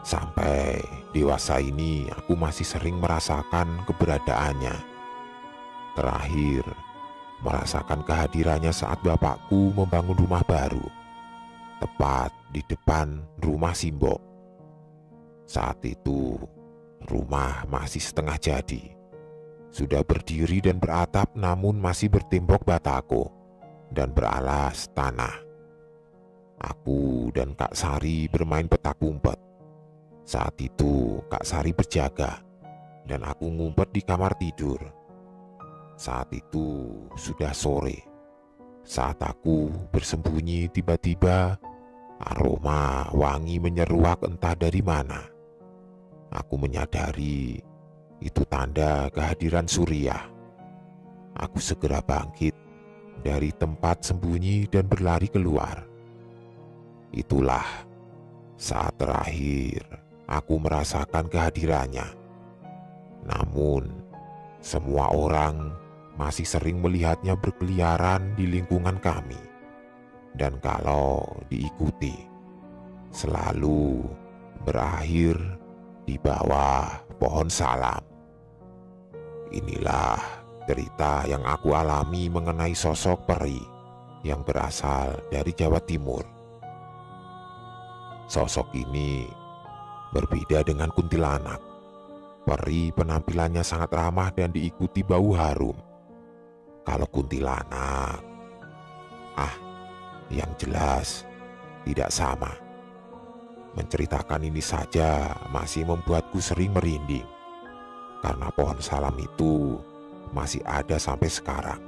Sampai dewasa ini aku masih sering merasakan keberadaannya. Terakhir merasakan kehadirannya saat bapakku membangun rumah baru, tepat di depan rumah Simbok. Saat itu rumah masih setengah jadi, sudah berdiri dan beratap, namun masih bertembok batako dan beralas tanah. Aku dan Kak Sari bermain petak umpet. Saat itu Kak Sari berjaga dan aku ngumpet di kamar tidur. Saat itu sudah sore. Saat aku bersembunyi, tiba-tiba Aroma wangi menyeruak entah dari mana. Aku menyadari itu tanda kehadiran Surya. Aku segera bangkit dari tempat sembunyi dan berlari keluar. Itulah saat terakhir aku merasakan kehadirannya. Namun, semua orang masih sering melihatnya berkeliaran di lingkungan kami. Dan kalau diikuti, selalu berakhir di bawah pohon salam. Inilah cerita yang aku alami mengenai sosok peri yang berasal dari Jawa Timur. Sosok ini berbeda dengan kuntilanak. Peri penampilannya sangat ramah dan diikuti bau harum. Kalau kuntilanak, yang jelas tidak sama. Menceritakan ini saja masih membuatku sering merinding, karena pohon salam itu masih ada sampai sekarang.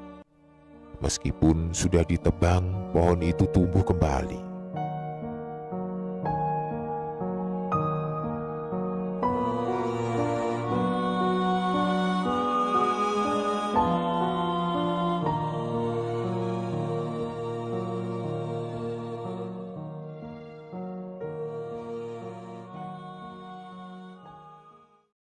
Meskipun sudah ditebang, pohon itu tumbuh kembali.